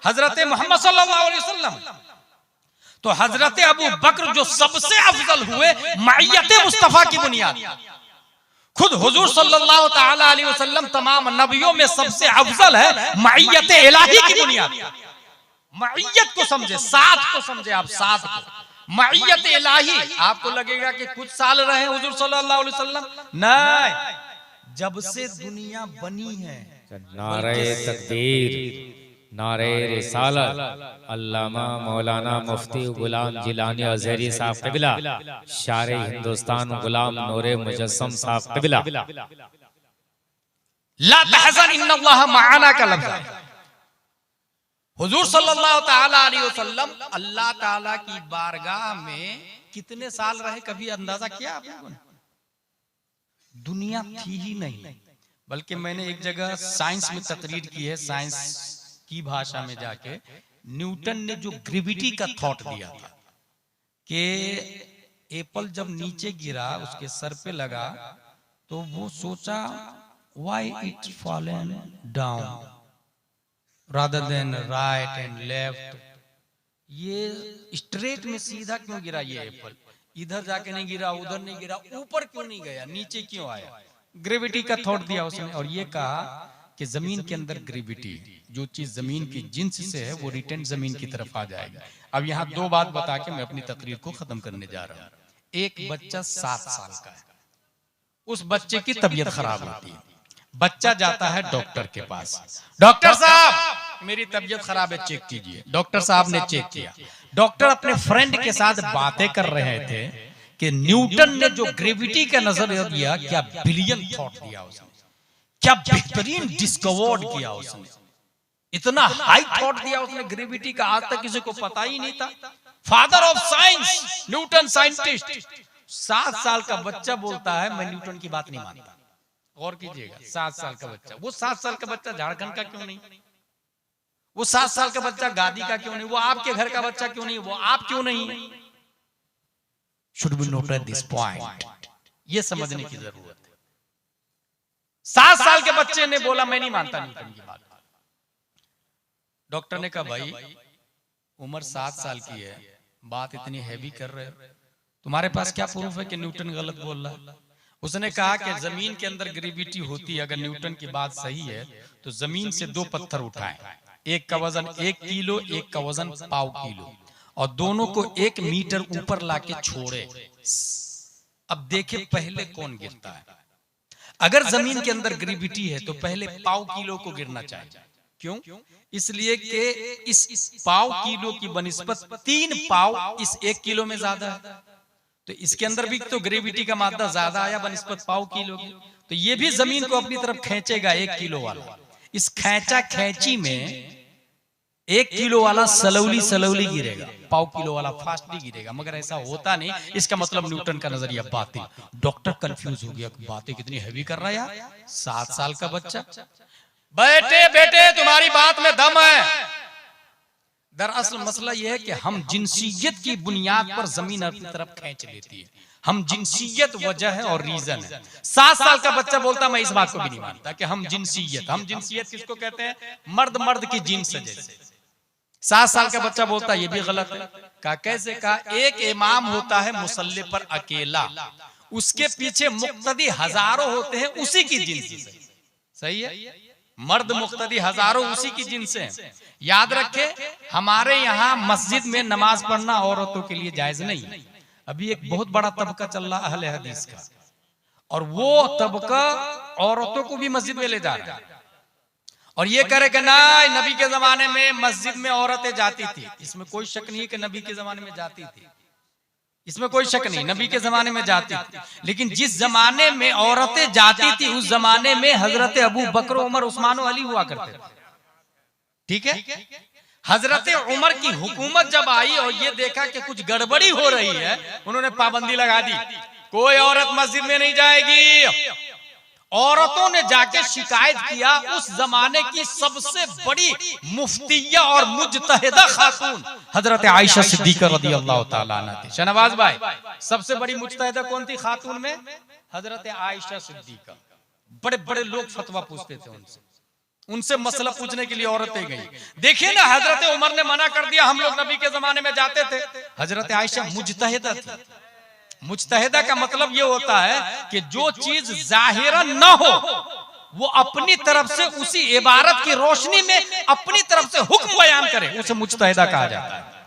हजरत मोहम्मद सल्लल्लाहु अलैहि वसल्लम। तो हजरत अबू बकर जो सबसे अफजल हुए मइयत मुस्तफा की बुनियाद, खुद हुजूर सल्लल्लाहु ताला अलैहि वसल्लम तमाम नबियों में सबसे अफजल है मइयत इलाही की बुनियाद। मइयत को समझे, साथ को समझे, आप साथ को मइयत इलाही। आपको लगेगा कि कुछ साल रहे हुजूर सल्लल्लाहु अलैहि वसल्लम, नहीं, जब से दुनिया बनी है। नारे तकबीर, नारे रिसालत, अल्लामा मौलाना मुफ्ती गुलाम जिलानी अज़हरी साहब क़िबला, शारे हिंदुस्तान गुलाम नूरे मुजस्सम साहब क़िबला। ला तहज़न इन्नल्लाह मअना का लफ्ज़ हुजूर सल्लल्लाहु ताला अलैहि वसल्लम अल्लाह ताला की बारगाह में कितने साल रहे, कभी अंदाजा किया आप लोगों ने? दुनिया थी ही नहीं, बल्कि मैंने एक जगह साइंस में तकरीर की है, साइंस की भाषा में जाके न्यूटन ने जो ग्रेविटी का थॉट दिया था कि एप्पल जब नीचे गिरा उसके सर पे लगा तो वो सोचा why it fallen down rather than right and left, ये स्ट्रेट में सीधा क्यों गिरा ये एप्पल, इधर जाके नहीं गिरा, उधर नहीं गिरा, ऊपर क्यों नहीं गया, नीचे क्यों आया? ग्रेविटी का थॉट दिया उसने और ये कहा कि जमीन के अंदर ग्रेविटी, जो चीज जमीन की जिन्स से है वो रिटर्न जमीन की तरफ आ जाएगी। अब यहाँ 2 बात बता के मैं अपनी तकरीर को खत्म करने जा रहा हूँ। एक बच्चा 7 साल का है, उस बच्चे की तबीयत खराब होती है, बच्चा जाता है डॉक्टर के पास, डॉक्टर साहब मेरी तबीयत खराब है, चेक कीजिए। डॉक्टर साहब ने चेक किया, डॉक्टर अपने फ्रेंड के साथ बातें कर रहे थे कि न्यूटन ने जो ग्रेविटी का नजरिया दिया, क्या बिलियन थॉट दिया उसने, क्या बेहतरीन डिस्कवर्ड किया उसने, इतना हाई थॉट दिया उसने ग्रेविटी का, आज तक किसी को पता ही नहीं था। Father of science, Newton scientist. 7 साल का बच्चा बोलता है मैं न्यूटन की बात नहीं मानता। गौर कीजिएगा, 7 साल का बच्चा। वो 7 साल का बच्चा झारखंड का क्यों नहीं, वो 7 साल का बच्चा गादी का क्यों नहीं, वो आपके घर का बच्चा क्यों नहीं, वो आप क्यों नहीं? Should we note at this point? ये समझने की जरूरत है। 7 साल के बच्चे ने बोला मैं नहीं मानता न्यूटन की बात। डॉक्टर ने कहा भाई उम्र 7 साल की है, बात इतनी हैवी कर रहे हो, तुम्हारे पास क्या प्रूफ है कि न्यूटन गलत बोल रहा है? उसने कहा कि जमीन के अंदर ग्रेविटी होती है, अगर न्यूटन की बात सही है तो जमीन से 2 पत्थर उठाएं, एक का वजन 1 किलो, एक का वजन 1.25 किलो, और दोनों को 1 मीटर ऊपर लाके छोड़े। अब देखे पहले कौन गिरता है। अगर जमीन के अंदर ग्रेविटी है तो पहले 1.25 किलो को गिरना चाहिए। क्यों? इसलिए कि इस 1.25 किलो की बनिस्बत 3 पाव इस 1 किलो में ज्यादा है, तो इसके अंदर भी तो ग्रेविटी का मात्रा ज्यादा आया बनिस्बत 1.25 किलो की, तो ये भी जमीन को अपनी तरफ खींचेगा 1 किलो वाला। इस खैंचा खैंची में 1 किलो वाला सलौली गिरेगा, 1.25 किलो वाला फास्टली गिरेगा, मगर ऐसा होता नहीं। इसका मतलब न्यूटन का नजरिया बातिल। डॉक्टर कंफ्यूज हो गया, बातें कितनी हैवी कर रहा है यार, 7 साल का बच्चा। बेटे तुम्हारी बात में दम है। दरअसल मसला यह है कि हम जिनसियत की बुनियाद पर जमीन अपनी तरफ खींच लेती है। हम जिनसियत वजह है और रीजन है। 7 साल का बच्चा बोलता मैं इस बात को भी नहीं मानता कि हम जिनसियत किसको कहते हैं? मर्द की जिन्स है जैसे। 7 साल का बच्चा बोलता ये भी गलत है। कहा कैसे? कहा एक इमाम होता है मुसल्ले पर अकेला, उसके पीछे मुक्तदी हजारों होते हैं उसी की जिन्स से। सही है, मर्द मुक्तदी हजारों उसी की जिन्स हैं। याद रखे हमारे यहाँ मस्जिद में नमाज पढ़ना औरतों के लिए जायज नहीं। अभी एक बहुत बड़ा तबका चल रहा अहले हदीस का, और वो तबका औरतों को भी मस्जिद में ले जा रहा है और ये कह रहे कि ना नबी के जमाने में मस्जिद में औरतें जाती थी। इसमें कोई शक नहीं है कि नबी के जमाने में जाती थी, इसमें कोई शक नहीं, नबी के जमाने में जाती थी। लेकिन जिस जमाने में औरतें जाती थी उस जमाने में हजरत अबू बकर, उमर, उस्मान, अली हुआ करते थे। ठीक है, हजरत उमर की हुकूमत जब आई और ये देखा कि कुछ गड़बड़ी हो रही है, उन्होंने पाबंदी लगा दी, कोई औरत मस्जिद में नहीं जाएगी। औरतों ने जाके शिकायत किया। उस जमाने की सबसे बड़ी मुफ्तिया और मुजतहिदा खातून हजरत आयशा सिद्दीका रदियल्लाहु ताला अन्हा थी। शहनवाज भाई, सबसे बड़ी मुजतहिदा कौन थी खातून में? हजरत आयशा सिद्दीका। बड़े बड़े लोग फतवा पूछते थे उनसे मसला पूछने के लिए औरतें गई। देखिए ना, हजरत उमर ने मना कर दिया, हम लोग नबी के जमाने में जाते थे। हजरत आयशा मुजतहिदा थी। मुजतहिदा का मतलब ये होता है कि जो चीज जाहिरन न हो वो अपनी तरफ से उसी इबारत की रोशनी में अपनी तरफ से हुक्म बयान करे, उसे मुजतहिदा कहा जाता है।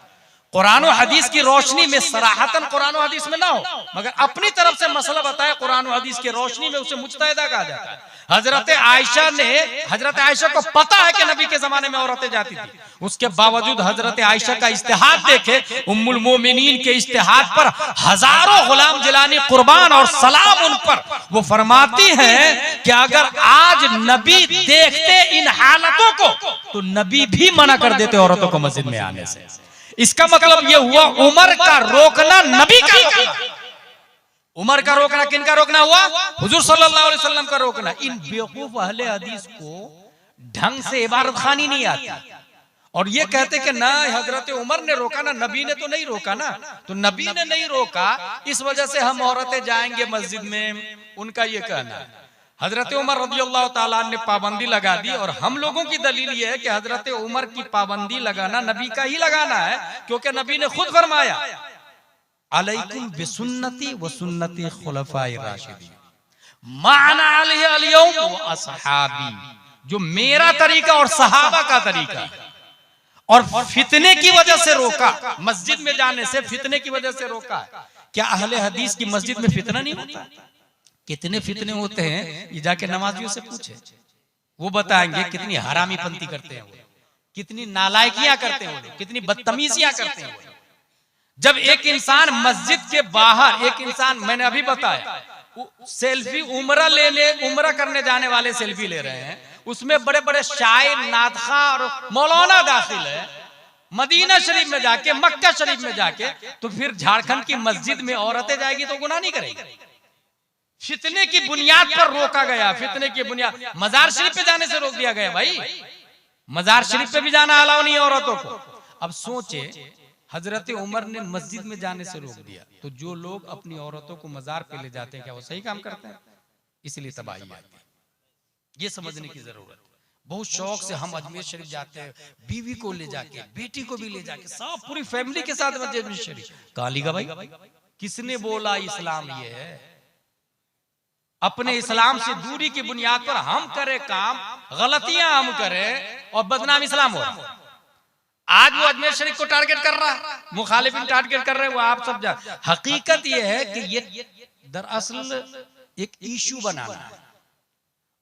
कुरान और हदीस की रोशनी में सराहतन कुरान और हदीस में ना हो, मगर अपनी तरफ से मसला बताए कुरान और हदीस की रोशनी में, उसे मुजतहिदा कहा जाता है। हजरत आयशा को पता है कि नबी के जमाने में औरतें जाती थी, उसके बावजूद हजरत आयशा का इस्तेहाद देखे, उम्मुल मोमिनीन के इस्तेहाद पर हजारों गुलाम जिलानी कुर्बान और सलाम उन पर। वो फरमाती हैं कि अगर आज नबी देखते इन हालतों को तो नबी भी मना कर देते औरतों को मस्जिद में आने से। इसका मतलब ये हुआ उमर का रोकना नबी का रोकना। उमर का रोकना किनका रोकना हुआ? हुजूर सल्लल्लाहु अलैहि वसल्लम का रोकना। इन बेवकूफ अहले हदीस को ढंग से इबारत खानी नहीं आती और ये कहते कि ना हजरत उमर ने रोका ना, नबी ने तो नहीं रोका ना। तो नबी ने नहीं रोका, इस वजह से हम औरतें जाएंगे मस्जिद में, उनका ये कहना है। हजरत उमर रज़ियल्लाहु ताला ने पाबंदी लगा दी और हम लोगों की दलील ये है कि हजरत उमर की पाबंदी लगाना नबी का ही लगाना है, क्योंकि नबी ने खुद फरमाया अलैकुम बिसुन्नती व सुन्नती खुलफाए राशिदीन माना अलैहि अल-यौम व असहाबी, जो मेरा तरीका और सहाबा का तरीका है। और फितने की वजह से रोका, मस्जिद में जाने से फितने की वजह से रोका। क्या अहले हदीस की मस्जिद में फितना नहीं होता? कितने फितने होते हैं, ये जाके नमाजियों से पूछे, वो बताएंगे कितनी हरामी पंथी करते हैं वो, कितनी नालायकियां करते हैं वो, कितनी बदतमीजियां करते हैं वो। जब एक इंसान मस्जिद के बाहर, एक इंसान, मैंने अभी बताया, सेल्फी उम्रा करने जाने वाले सेल्फी ले रहे हैं, उसमें बड़े बड़े शायर, नादखा और मौलाना दाखिल है, मदीना शरीफ में जाके, मक्का शरीफ में जाके, तो फिर झारखंड की मस्जिद में औरतें जाएगी तो गुनाह नहीं करेगी। फितने की बुनियाद पर रोका गया, फितने की बुनियाद, मजार शरीफ पे जाने से रोक दिया गया भाई, मजार शरीफ पे भी जाना अलाउ नहीं है औरतों को। अब सोचे, हजरत उमर ने मस्जिद में जाने से रोक दिया, तो जो लोग अपनी औरतों को मजार पे ले जाते हैं, क्या वो सही काम करते हैं? इसलिए तबाही आती है, ये समझने की जरूरत है। बहुत शौक से हम अजमेर शरीफ जाते हैं, बीवी को ले जाके, बेटी को भी ले जाके, सब पूरी फैमिली के साथ अजमेर शरीफ। काली का भाई, किसने बोला इस्लाम ये है? अपने इस्लाम से दूरी की बुनियाद पर हम करें काम, गलतियां हम करें और बदनाम इस्लाम हो। आज वो अजमेर शरीफ को टारगेट कर रहा है, मुखालिफिन टारगेट कर रहे हैं, वो आप सब जान। हकीकत ये है कि ये दरअसल एक इशू बनाना है,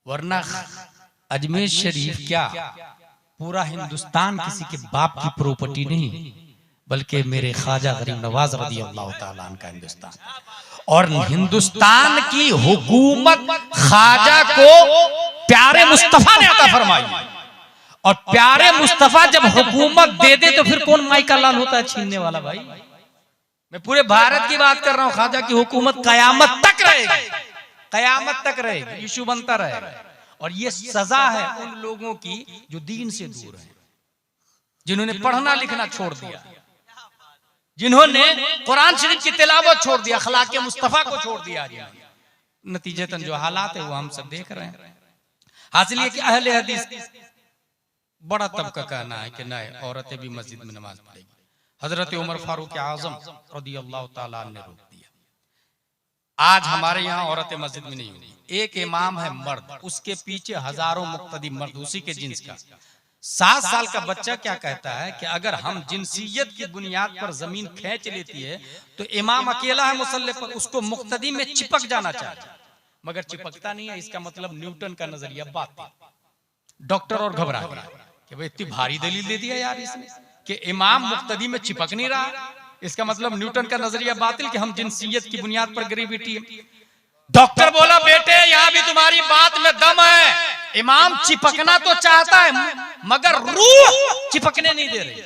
वरना अजमेर शरीफ क्या पूरा हिंदुस्तान किसी के बाप की प्रॉपर्टी नहीं, बल्कि मेरे ख्वाजा गरीब नवाज रज़ी अल्लाह तआला अन्हु का हिंदुस्तान। और हिंदुस्तान की हुकूमत ख्वाजा को प्यारे मुस्तफा ने अता फरमाई, और प्यारे मुस्तफा जब हुकूमत दे दे तो फिर कौन माई का लाल होता है छीनने वाला? भाई मैं पूरे भारत की बात कर रहा हूं, ख्वाजा की हुकूमत कयामत तक रहेगी, कयामत तक रहेगी, इशू बनता रहेगा। और ये सजा है उन लोगों की जो दीन से दूर हैं, जिन्होंने पढ़ना लिखना छोड़ दिया, जिन्होंने कुरान शरीफ की तिलावत छोड़ दिया, अखलाक मुस्तफा को छोड़ दिया। नतीजतन जो हालात है वो हम सब देख रहे हैं। हासिल ये कि अहले हदीस बड़ा तबका कहना है कि नहीं, औरतें भी मस्जिद में नमाज पढ़ेगी। हजरत उमर फारूक आजम रज़ियल्लाहु ताला ने रोक दिया। आज हमारे यहाँ औरतें मस्जिद में नहीं होंगी। एक इमाम है मर्द, उसके पीछे हजारों मुक्तदी मर्द उसी के जिन्स का। 7 साल का बच्चा क्या कहता है कि अगर हम जिनसियत की बुनियाद पर जमीन खींच लेती है तो इमाम अकेला है मुसल्ले पर, उसको मुक्तदी में चिपक जाना चाहिए, मगर चिपकता नहीं है। इसका मतलब न्यूटन का नजरिया बात। डॉक्टर और घबरा गया कि भाई इतनी भारी दलील दे दिया यार इसने कि इमाम मुक्तदी में चिपक नहीं रहा, इसका मतलब न्यूटन का नजरिया बातिल कि हम जिनसियत की बुनियाद पर ग्रेविटी। डॉक्टर बोला बेटे यहाँ भी तुम्हारी बात में दम है, इमाम चिपकना तो चाहता है मगर रूह चिपकने नहीं दे रही,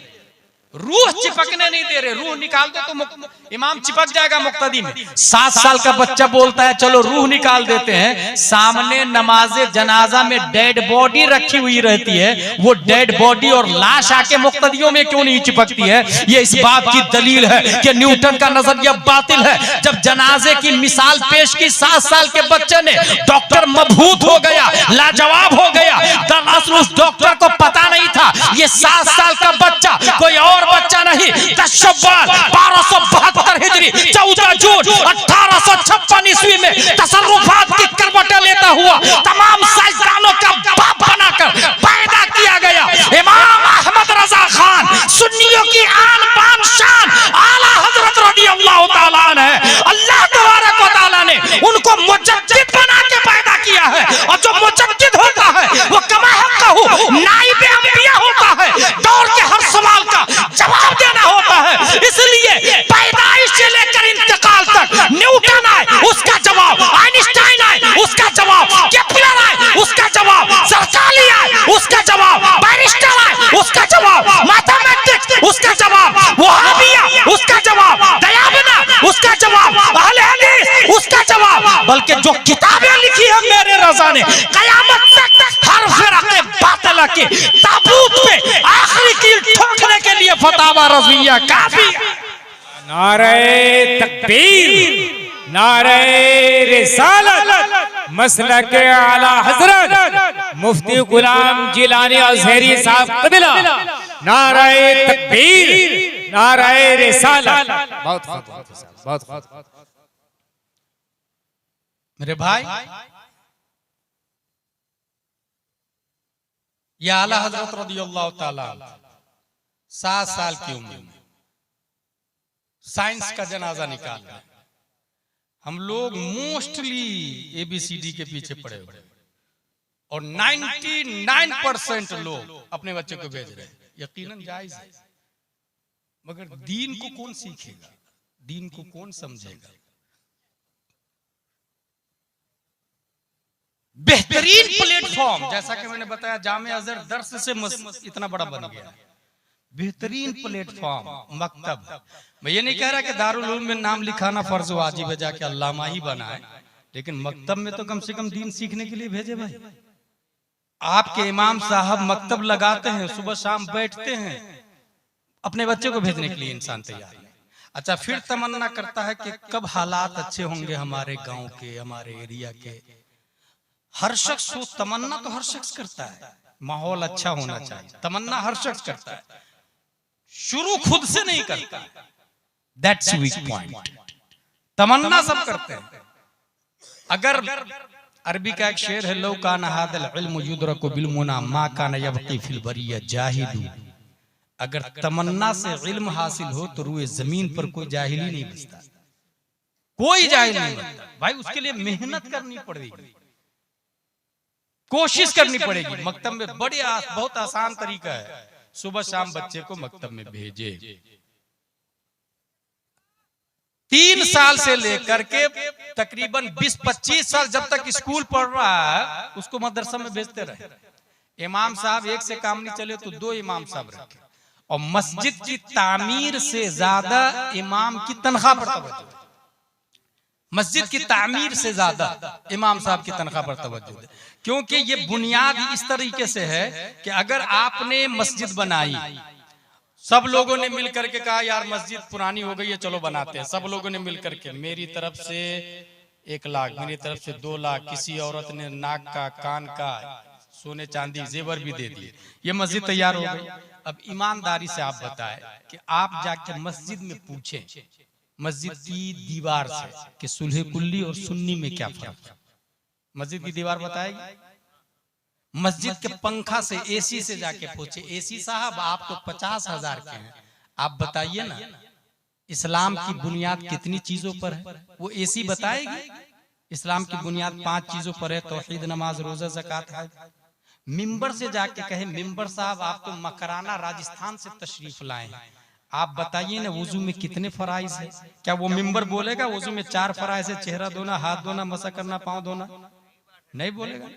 रूह चिपकने नहीं दे रहे, रूह निकाल दो तो इमाम चिपक जाएगा मुक्तदी में। 7 साल का बच्चा बोलता है चलो रूह निकाल देते हैं, सामने नमाजे जनाजा में डेड बॉडी रखी हुई रहती है, वो डेड बॉडी और लाश आके मुक्तदियों में क्यों नहीं चिपकती है? ये इस बात की दलील है कि न्यूटन का नजरिया बातिल है। जब जनाजे की मिसाल पेश की 7 साल के बच्चे ने, डॉक्टर मबहूत हो गया, लाजवाब हो गया। दरअसल उस डॉक्टर को पता नहीं था ये 7 साल का बच्चा कोई और बच्चा नहीं, 10 शव्वाल 1272 हिजरी 14 जून 1856 ईस्वी में तसर्रुफात की करवटें लेता हुआ तमाम साइंसदानों का बाप बनाकर पैदा किया गया इमाम अहमद रजा खान, सुन्नियों की आन बान शान, आला हजरत रज़ियल्लाहु ताला अन्हु। अल्लाह तबारक व तआला ने उनको मुजद्दिद बना के पैदा किया है, और जो मुजद्दिद होता है वो कमा हक़्क़हू नाइब अंबिया होता है, दौर के हर सवाल का जवाब देना होता है। इसलिए पैदाइश से लेकर इंतकाल तक न्यूटन आए उसका जवाब, आइंस्टाइन आए उसका जवाब, केपलर आए उसका जवाब, सरकाली आए उसका जवाब, बैरिस्टर आए उसका जवाब, मैथमेटिक्स उसका जवाब, वहाबिया उसका जवाब, दयाबना उसका जवाब, अहले हदीस उसका जवाब। बल्कि जो किताबें लिखी है मेरे रज़ा ने, कयामत तक हर फिरक़े बातिल के ताबूत पे आखिरी कील ठोकने के लिए फतावा रज़विया काफी। नारे तकबीर, नारे रिसालत, मसलक आला हजरत मुफ्ती गुलाम जिलानी अज़हरी साहब क़िबला, नारे तकबीर, नारे रिसालत। बहुत मेरे भाई, या आला हजरत रज़ियल्लाहु ताला 7 साल की उम्र में साइंस का जनाजा निकाल रहे। हम लोग मोस्टली ABCD के पीछे पड़े हुए और 99% लोग अपने बच्चे को भेज रहे हैं। यकीनन जायज है, मगर दीन को कौन सीखेगा, दीन को कौन समझेगा। बेहतरीन प्लेटफॉर्म, जैसा कि मैंने बताया जामे अजहर दर्स से इतना बड़ा बन गया है। बेहतरीन प्लेटफॉर्म मकतब। मैं ये नहीं कह रहा कि दारुल उलूम में नाम लिखाना फर्ज वाजिब है, जाके अल्लामा ही बना है, लेकिन मकतब में तो कम से कम दीन सीखने के लिए भेजे भाई। आपके इमाम साहब मकतब लगाते हैं, सुबह शाम बैठते हैं, अपने बच्चे को भेजने के लिए इंसान तैयार है। अच्छा, फिर तमन्ना करता है कि कब हालात अच्छे होंगे हमारे गांव के, हमारे एरिया के। हर शख्स को तमन्ना तो हर शख्स करता है, माहौल अच्छा होना चाहिए, तमन्ना हर शख्स करता है, शुरू खुद से नहीं करता। That's weak point. तमन्ना सब करते हैं। अगर अरबी का एक शेर है, लो काना हादल इल्म युद्रकु बिलमुना मा काना यबकी फिल बरिया जाहिदू। अगर तमन्ना से इल्म हासिल हो तो रुए जमीन पर कोई जाहिल ही नहीं बचता, कोई जाहिल नहीं बनता भाई। उसके लिए मेहनत करनी पड़ेगी, कोशिश करनी पड़ेगी। मकतब में बहुत आसान तरीका है, सुबह शाम बच्चे को मकतब में भेजे। 3 साल से लेकर के तकरीबन 20-25 साल जब तक स्कूल पढ़ रहा है, उसको मदरसा में भेजते रहे। इमाम साहब एक से काम नहीं चले तो 2 इमाम साहब रखे, और मस्जिद की तामीर से ज्यादा इमाम की तनख्वाह पर तवज्जो। मस्जिद की तामीर से ज्यादा इमाम साहब की तनख्वाह पर तवज्जो है, क्योंकि ये बुनियाद इस तरीके से है कि अगर आपने मस्जिद बनाई, सब लोगों ने मिलकर के कहा यार मस्जिद पुरानी हो गई है, चलो बनाते हैं। सब लोगों ने मिलकर के, मेरी तरफ से 1 लाख, मेरी तरफ से 2 लाख, किसी औरत ने नाक का, कान का, सोने चांदी जेवर भी दे दिए, ये मस्जिद तैयार हो गई। अब ईमानदारी से आप बताएं कि आप जाके मस्जिद में पूछें, मस्जिद की दीवार से कि सुलह कुल्ली और सुन्नी में क्या फर्क है, मस्जिद की दीवार बताएगी। मस्जिद के पंखा से, एसी से जाके पूछे, एसी साहब आप तो 50,000 के हैं, आप बताइए ना इस्लाम की बुनियाद कितनी चीजों पर है, वो एसी बताएगी। इस्लाम की बुनियाद 5 चीजों पर है, तौहीद, नमाज, रोजा, ज़कात है। मिंबर से जाके कहे, मिंबर साहब आप तो मकराना राजस्थान से तशरीफ लाए हैं, आप बताइए ना वुजू में कितने फराइज है। क्या वो मिंबर बोलेगा वुजू में 4 फराइज है, चेहरा धोना, हाथ धोना, मसा करना, पांव धोना? नहीं बोलेगा।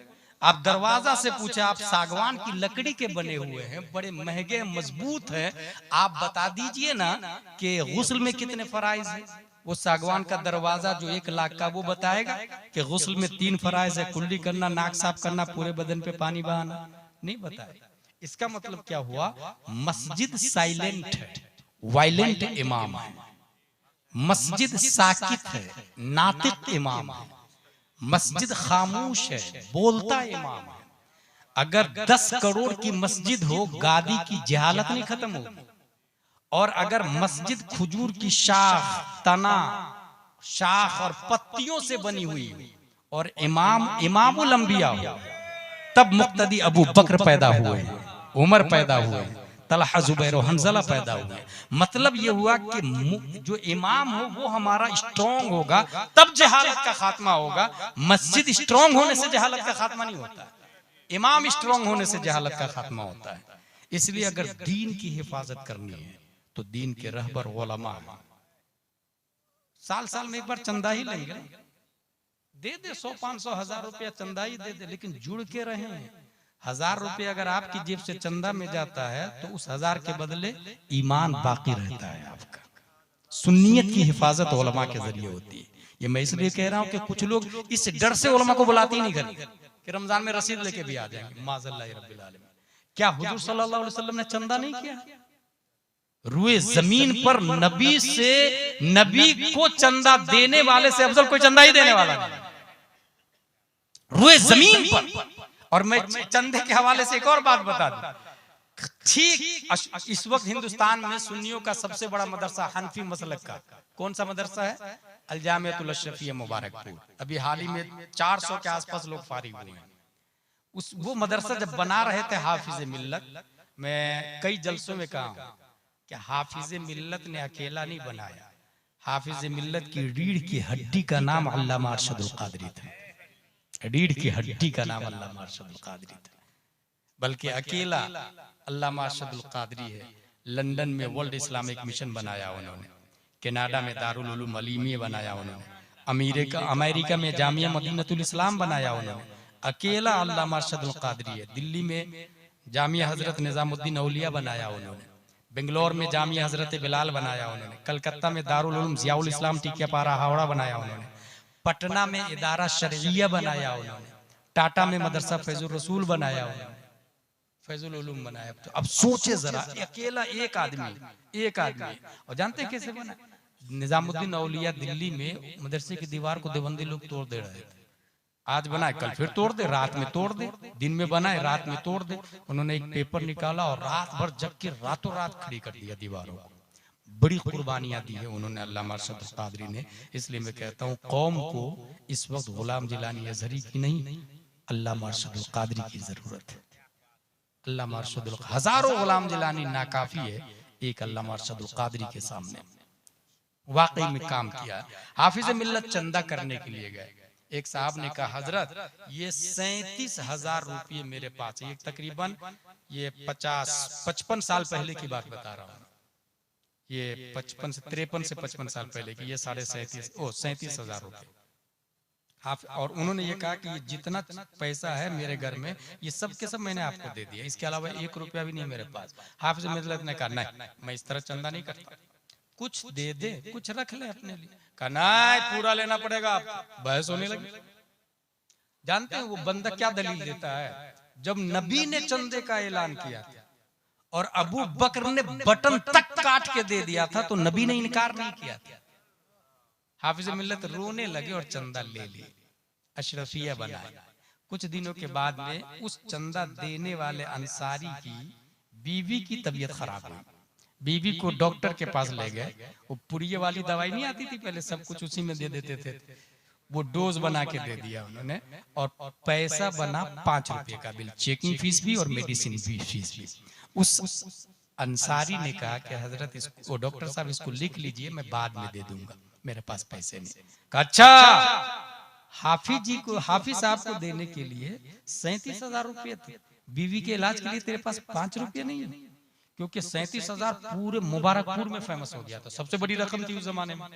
आप दरवाजा से पूछे, आप सागवान की लकड़ी के बने हुए हैं, बड़े महंगे मजबूत है, आप बता दीजिए ना कि गुस्ल में कितने फराइज है। वो सागवान का दरवाजा जो 1 लाख का, वो बताएगा कि गुस्ल में 3 फराइज है, कुल्ली करना, नाक साफ करना, पूरे बदन पे पानी बहाना? नहीं बताएगा। इसका मतलब क्या हुआ, मस्जिद साइलेंट है, वायलेंट इमाम है। मस्जिद साकित है, नातिक इमाम है। मस्जिद खामोश है, बोलता इमाम है। अगर 10 करोड़ की मस्जिद हो, गादी की जहालत नहीं खत्म होगी। और अगर मस्जिद खजूर की शाख, तना, शाख और पत्तियों से बनी हुई और इमामुल अंबिया हो, तब मुक्तदी अबू बकर पैदा हुए, उमर पैदा हुए, तलहा, जुबैर और हंज़ला पैदा हुए। मतलब ये हुआ कि जो इमाम हो वो हमारा स्ट्रॉन्ग होगा, तब जहालत का खात्मा होगा। मस्जिद स्ट्रॉन्ग होने से जहालत का खात्मा नहीं होता, इमाम स्ट्रॉन्ग होने से जहालत का खात्मा होता है। इसलिए अगर दीन की हिफाजत करनी है तो दीन के रहबर उलमा साल में एक बार चंदा ही लेंगे, दे 100, 500, 1000 रुपया चंदा ही दे, लेकिन जुड़ के रहें। 1000 रुपया अगर आपकी जेब से चंदा में जाता है तो उस 1000 के बदले ईमान बाकी रहता है आपका। सुन्नियत की हिफाजत उलमा के जरिए होती है। ये मैं इसलिए कह रहा हूँ कि कुछ लोग इस डर से उलमा को बुलाते ही नहीं घर कि रमजान में रसीद लेके भी आ जाएंगे, माज़ल्लाह रब्बिल आलमीन। क्या हुजूर सल्लल्लाहु अलैहि वसल्लम ने चंदा नहीं किया? रुए जमीन पर नबी से, नबी को चंदा देने वाले से अफजल कोई चंदा ही देने वाला नहीं, रुए जमीन पर। और मैं चंदे के हवाले से एक और बात बता दूं, ठीक इस वक्त हिंदुस्तान में सुन्नियों का सबसे बड़ा मदरसा हनफी मसलक का कौन सा मदरसा है? अल जामिअतुल अशरफिया मुबारकपुर। अभी हाल ही में 400 के आसपास लोग फारिग हुए हैं। वो मदरसा जब बना रहे थे हाफिज मिल्लत, मैं कई जलसों में कहा हूं कि हाफिज मिल्लत ने अकेला नहीं बनाया, हाफिज मिल्लत की रीढ़ की हड्डी का नाम अल्लामा अरशदुल कादरी था। रीढ़ की हड्डी का नाम अल्लामा अरशदुल कादरी था, बल्कि अकेला अल्लामा अरशदुल कादरी है। लंदन में वर्ल्ड इस्लामिक मिशन बनाया उन्होंने, कनाडा में दारुल उलूम अलीमिया बनाया उन्होंने, अमेरिका में जामिया मदीनतुल इस्लाम बनाया उन्होंने। अकेला अल्लामा अरशदुल कादरी है। दिल्ली में जामिया हजरत निजामुद्दीन औलिया बनाया उन्होंने, बेंगलोर में जामिया हजरत बिलाल बनाया उन्होंने, कलकत्ता में दारुल उलूम जियाउल इस्लाम टिकियापारा हावड़ा बनाया उन्होंने, पटना में इदारा शरइया बनाया उन्होंने, टाटा में मदरसा फैजुल रसूल बनाया उन्होंने, फैजुल उलूम बनाया। तो अब सोचे जरा, अकेला एक आदमी। और जानते हैं कैसे बना? निजामुद्दीन औलिया दिल्ली में मदरसे की दीवार को देवबंदी लोग तोड़ दे रहे थे। आज बनाए कल फिर तोड़ दे, रात में तोड़ दे, दिन में बनाए रात में तोड़ दे। उन्होंने एक पेपर निकाला और रात भर जग के रातों रात खड़ी कर दिया दीवारों को। बड़ी कुर्बानियां दी है उन्होंने, अल्लामा अरशद कादरी ने। इसलिए मैं कहता हूँ कौम को इस वक्त गुलाम जिलानी अजहरी की नहीं, अल्लामा अरशद कादरी की जरूरत है। अल्लामा अरशद, हजारों गुलाम जिलानी नाकाफी है एक अल्लामा अरशद कादरी के सामने। वाकई में काम किया। हाफिज मिल्लत चंदा करने के लिए गए। एक साहब ने कहा, हजरत ये 37,000 रुपये मेरे पास है। तकरीबन ये 55 साल पहले की बात बता रहा हूँ। ये 53 से 55 साल पहले की, ये 37,000 रुपये। और उन्होंने ये कहा कि ये जितना पैसा है मेरे घर में, ये सब के सब मैंने आपको दे दिया, इसके अलावा 1 रुपया भी नहीं है मेरे पास। हाफिज मिल्लत ने कहा, नहीं मैं इस तरह चंदा नहीं करता, कुछ दे दे, कुछ रख ले अपने लिए। कहा नहीं, पूरा लेना पड़ेगा आपको। बहस होने लगी। जानते हैं वो बंदा क्या दलील देता है? जब नबी ने चंदे का ऐलान किया था और अबू बकर ने बटन तक काट के दे दिया था, तो नबी ने इनकार नहीं किया था। हाफिज मिल्लत रोने लगे और चंदा ले लिए, अशरफिया बनाए। कुछ दिनों के बाद में उस चंदा देने वाले अंसारी की बीवी की तबीयत खराब हुई। बीवी को डॉक्टर के पास ले गए। वो पुड़िये वाली दवाई नहीं आती थी पहले, सब कुछ उसी में दे देते थे। वो डोज बना के दे दिया उन्होंने और पैसा बना 5 रुपए का बिल, चेकिंग फीस भी और मेडिसिन फीस भी। उस अंसारी ने कहा कि हजरत इसको, डॉक्टर साहब इसको लिख लीजिए, मैं बाद में दे दूंगा, मेरे पास पैसे नहीं। कहा अच्छा, हाफिज साहब को देने के लिए 37,000 रुपये थे, बीवी के इलाज के लिए तेरे पास 5 रुपये नहीं है? क्योंकि 37,000 पूरे मुबारकपुर में फेमस हो गया था, सबसे बड़ी रकम थी उस जमाने में,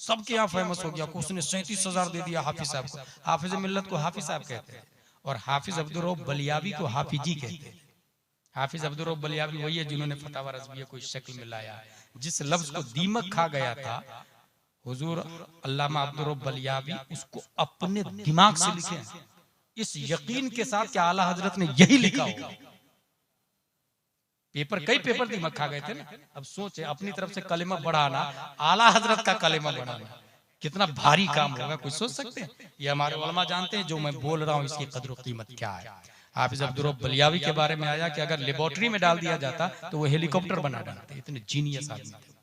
सबके यहाँ फेमस हो गया। उसने 37,000 दे दिया हाफिज साहब को। हाफिज मिल्लत को हाफिज साहब कहते हैं और हाफिज अब्दुल रऊफ बलियावी को हाफिजी कहते हैं। हाफिज अब्दुल रऊफ बलियावी वही है जिन्होंने फतावा रज़विया को इस शक्ल में लाया। जिस लफ्ज को दीमक खा गया था, हुजूर अल्लामा अब्दुल रऊफ बलियावी उसको अपने दिमाग से लिखे, इस यकीन के साथ कि आला हजरत ने यही लिखा होगा। कई पेपर दिमाग खा गए थे ना। अब सोचे अपनी तरफ से कलेमा बढ़ाना, आला हजरत का कलेमा बढ़ाना कितना भारी काम होगा, कुछ सोच सकते हैं? ये हमारे उलमा जानते हैं जो मैं बोल रहा हूँ इसकी कदर कीमत क्या है। हाफिज अब्दुल रऊफ बलियावी के बारे में आया कि अगर लेबोरेटरी में डाल दिया जाता तो वो हेलीकॉप्टर बना डालते, इतने जीनियस आदमी थे।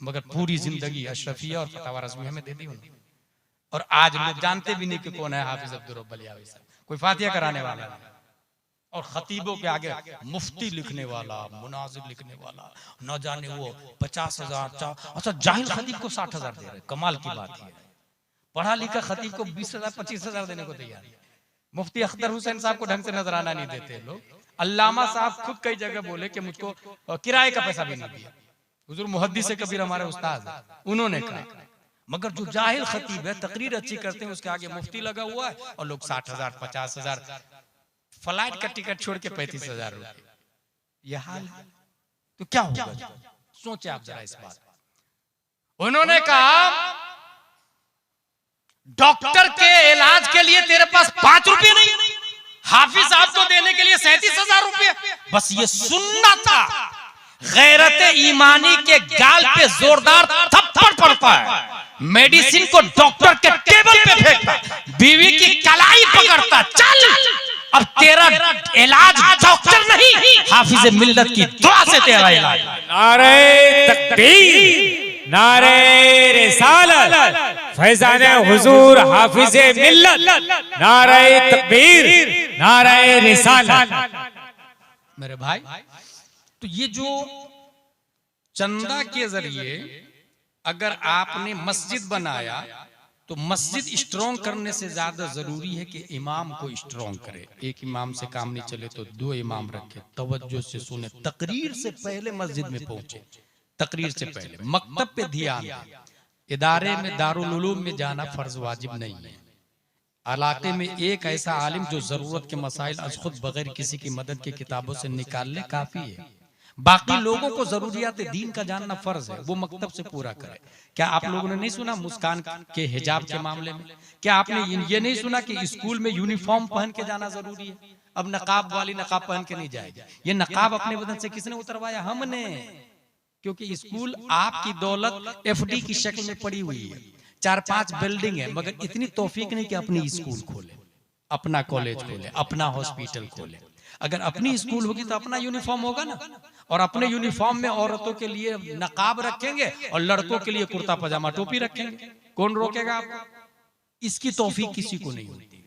मगर पूरी जिंदगी अशरफिया और फतावा रज़विया में दे दी उन्होंने। और आज लोग जानते भी नहीं कि कौन है हाफिज अब्दुल रऊफ बलियावी साहब। कोई फातिहा कराने वाला नहीं, और खतीबों के आगे मुफ्ती लिखने वाला, मुनाजिर लिखने वाला, न जाने वो 50,000। अच्छा, जाहिल खतीब को 60,000 दे रहे, कमाल की बात है। पढ़ा लिखा खतीब को 20,000 25,000 देने को तैयार है। मुफ्ती अख्तर हुसैन साहब को ढंग से नजराना नहीं देते लोग। अल्लामा साहब खुद कई जगह बोले कि मुझको किराए का पैसा भी नहीं दिया। हुजूर मुहद्दिस कबीर हमारे उस्ताद है, उन्होंने कहा। मगर जो जाहिल खतीब है, तकरीर अच्छी करते हैं, उसके आगे मुफ्ती लगा हुआ है और लोग 60,000 50,000, फ्लाइट का टिकट छोड़ के 35,000 रुपए। यह हाल है तो क्या होगा? सोचे आप जरा इस बात। उन्होंने कहा डॉक्टर के इलाज के लिए तेरे पास 5 रुपए नहीं, हाफिज साहब को देने के लिए 37,000 रुपए। बस ये सुनना था। गैरत ईमानी के गाल पे जोरदार थप्पड़ पड़ता है, मेडिसिन को डॉक्टर के टेबल पे फेंकता, बीवी की कलाई पकड़ता। चल, अब तेरा इलाज डॉक्टर नहीं, हाफिज मिल्लत की दुआ से तेरा इलाज। नारे तकबीर, नारे रिसालत, फैज़ाने हुजूर हाफिज मिल्लत, नारे तकबीर, नारे रिसालत। मेरे भाई, तो ये जो चंदा के जरिए अगर आपने मस्जिद बनाया तो मस्जिद स्ट्रॉन्ग करने से ज्यादा जरूरी है कि इमाम को स्ट्रॉन्ग करे। एक इमाम से काम नहीं चले तो 2 इमाम रखे, तवज्जो से सुने, तकरीर से पहले मस्जिद में पहुंचे, तकरीर से पहले मकतब पे ध्यान दें। इदारे में, दारुल उलूम में जाना फर्ज वाजिब नहीं है। इलाके में एक ऐसा आलिम जो जरूरत के मसाइल अज खुद बगैर किसी की मदद की किताबों से निकाल ले काफी है। बाकी लोगों को जरूरियात दीन का जानना फर्ज है, वो मकतब से पूरा करे। क्या आप लोगों ने नहीं सुना मुस्कान के हिजाब के मामले में? क्या आपने ये नहीं सुना कि स्कूल में यूनिफॉर्म पहन के जाना जरूरी है? अब नकाब वाली नकाब पहन के नहीं जाएगी। ये नकाब अपने बदन से किसने उतरवाया? हमने। क्योंकि स्कूल आपकी दौलत एफडी की शक्ल में पड़ी हुई है, 4-5 बिल्डिंग है, मगर इतनी तौफीक नहीं कि अपनी स्कूल खोले, अपना कॉलेज खोले, अपना हॉस्पिटल खोले। अगर अपनी स्कूल होगी तो अपना यूनिफॉर्म होगा ना, और अपने यूनिफॉर्म में औरतों के लिए नकाब रखेंगे और लड़कों के लिए कुर्ता पजामा टोपी रखेंगे। कौन रोकेगा आपको? इसकी तौफीक किसी को नहीं होती।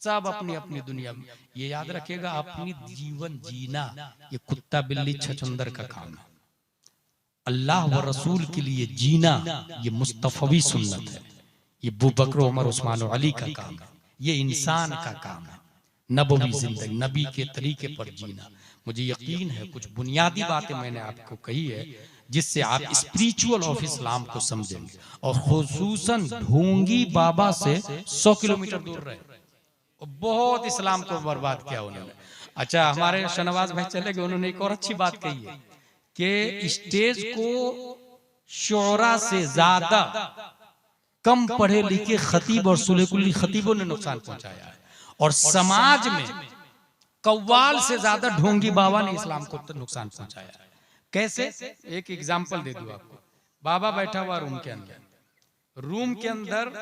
सब अपनी अपनी दुनिया में। ये याद रखेगा, अपनी जीवन जीना ये कुत्ता बिल्ली छछुंदर का काम है। अल्लाह व रसूल के लिए जीना ये मुस्तफवी सुन्नत है। ये अबू बकर, उमर, उस्मान और अली का काम है। ये इंसान का काम है। नबवी जिंदगी, नबी के तरीके पर जीना। मुझे यकीन है कुछ बुनियादी बातें मैंने आपको कही है जिससे आप स्पिरिचुअल ऑफ इस्लाम को समझेंगे। और खुसूसन ढोंगी बाबा से 100 किलोमीटर दूर रहे, बहुत इस्लाम को बर्बाद किया उन्होंने। अच्छा, हमारे शहनवाज भाई चले गए, उन्होंने एक और अच्छी बात कही है कि स्टेज को शोरा से ज्यादा कम पढ़े लिखे खतीब और सुलेकुली खतीबों ने नुकसान पहुंचाया है, और समाज में कव्वाल से ज्यादा ढोंगी बाबा ने इस्लाम को नुकसान पहुंचाया है। कैसे? एक एग्जाम्पल दे दूं आपको। बाबा बैठा हुआ रूम के अंदर, रूम के अंदर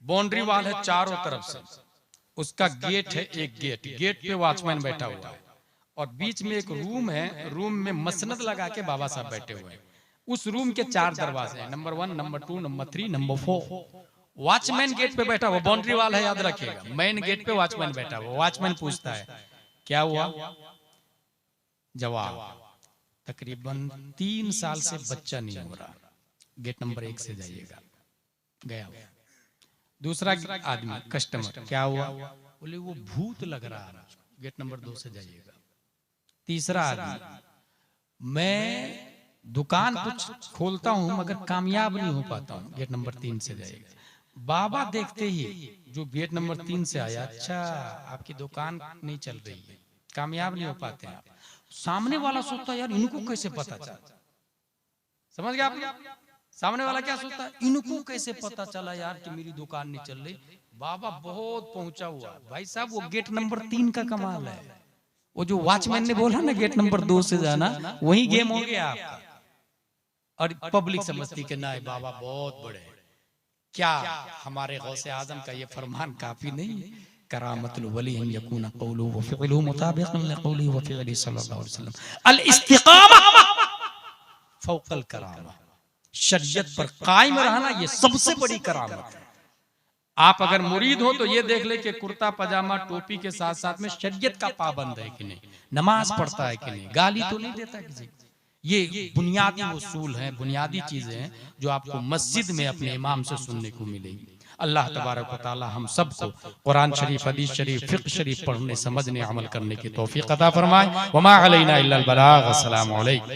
बाउंड्री वाल है चारों तरफ से, उसका गेट है, एक गेट पे वॉचमैन बैठा हुआ है, और बीच में एक रूम है, रूम में मसनद लगा के बाबा साहब बैठे हुए हैं। उस रूम के 4 दरवाजे हैं, number 1, number 2, number 3, number 4। Watchman gate पे बैठा हुआ, बाउंड्री वाल है, याद रखिएगा। मेन गेट पे वॉचमैन बैठा हुआ। वॉचमैन पूछता है क्या हुआ? जवाब, तकरीबन 3 साल से बच्चा नहीं हो रहा, गेट नंबर 1 से जाइएगा। गया। दूसरा आदमी कस्टमर, क्या हुआ? बोले वो भूत लग रहा है, गेट नंबर 2 से जाइएगा। तीसरा आदमी, मैं दुकान कुछ खोलता हूं मगर कामयाब नहीं हो पाता हूं, गेट नंबर 3 से जाइएगा। बाबा देखते ही जो गेट नंबर 3 से आया, अच्छा आपकी दुकान नहीं चल रही है, कामयाब नहीं हो पाते हैं आप। सामने वाला सोचता है यार इनको कैसे पता चला? समझ गया आप? सामने वाला क्या सोचता है, इनको कैसे पता चला यार कि मेरी दुकान नहीं चल रही? बाबा बहुत पहुंचा हुआ भाई साहब, वो गेट नंबर 3 का कमाल है। वो जो वॉचमैन ने बोला ना गेट नंबर 2 से जाना, वही गेम हो गया आपका। और पब्लिक समझती कि ना बाबा बहुत बड़े हैं। क्या हमारे गौसे आजम का ये फरमान काफी नहीं? करामतुल वली अन यकून क़ौलुहु व फ़िअलुहु मुताबिक़न लिक़ौलिहि व फ़िअलिहि सल्लल्लाहु अलैहि वसल्लम। अल इस्तिक़ामा फ़ौक़ल करामा। शरीयत पर कायम रहना ये सबसे बड़ी करामत है। आप अगर मुरीद हो तो ये देख ले कि कुर्ता पजामा टोपी के साथ साथ में शरीयत का पाबंद है कि नहीं, नमाज पढ़ता है कि नहीं, गाली तो नहीं देता किसी को। ये बुनियादी उसूल हैं, बुनियादी चीजें हैं जो आपको मस्जिद में अपने इमाम से सुनने को मिलेगी। अल्लाह तबारक व तआला हम सबको कुरान शरीफ, हदीस शरीफ, फिक़्ह शरीफ पढ़ने, समझने, अमल करने की तौफीक अता फरमाए। वमा अलैना इल्लल बलाग। अस्सलामु अलैकुम।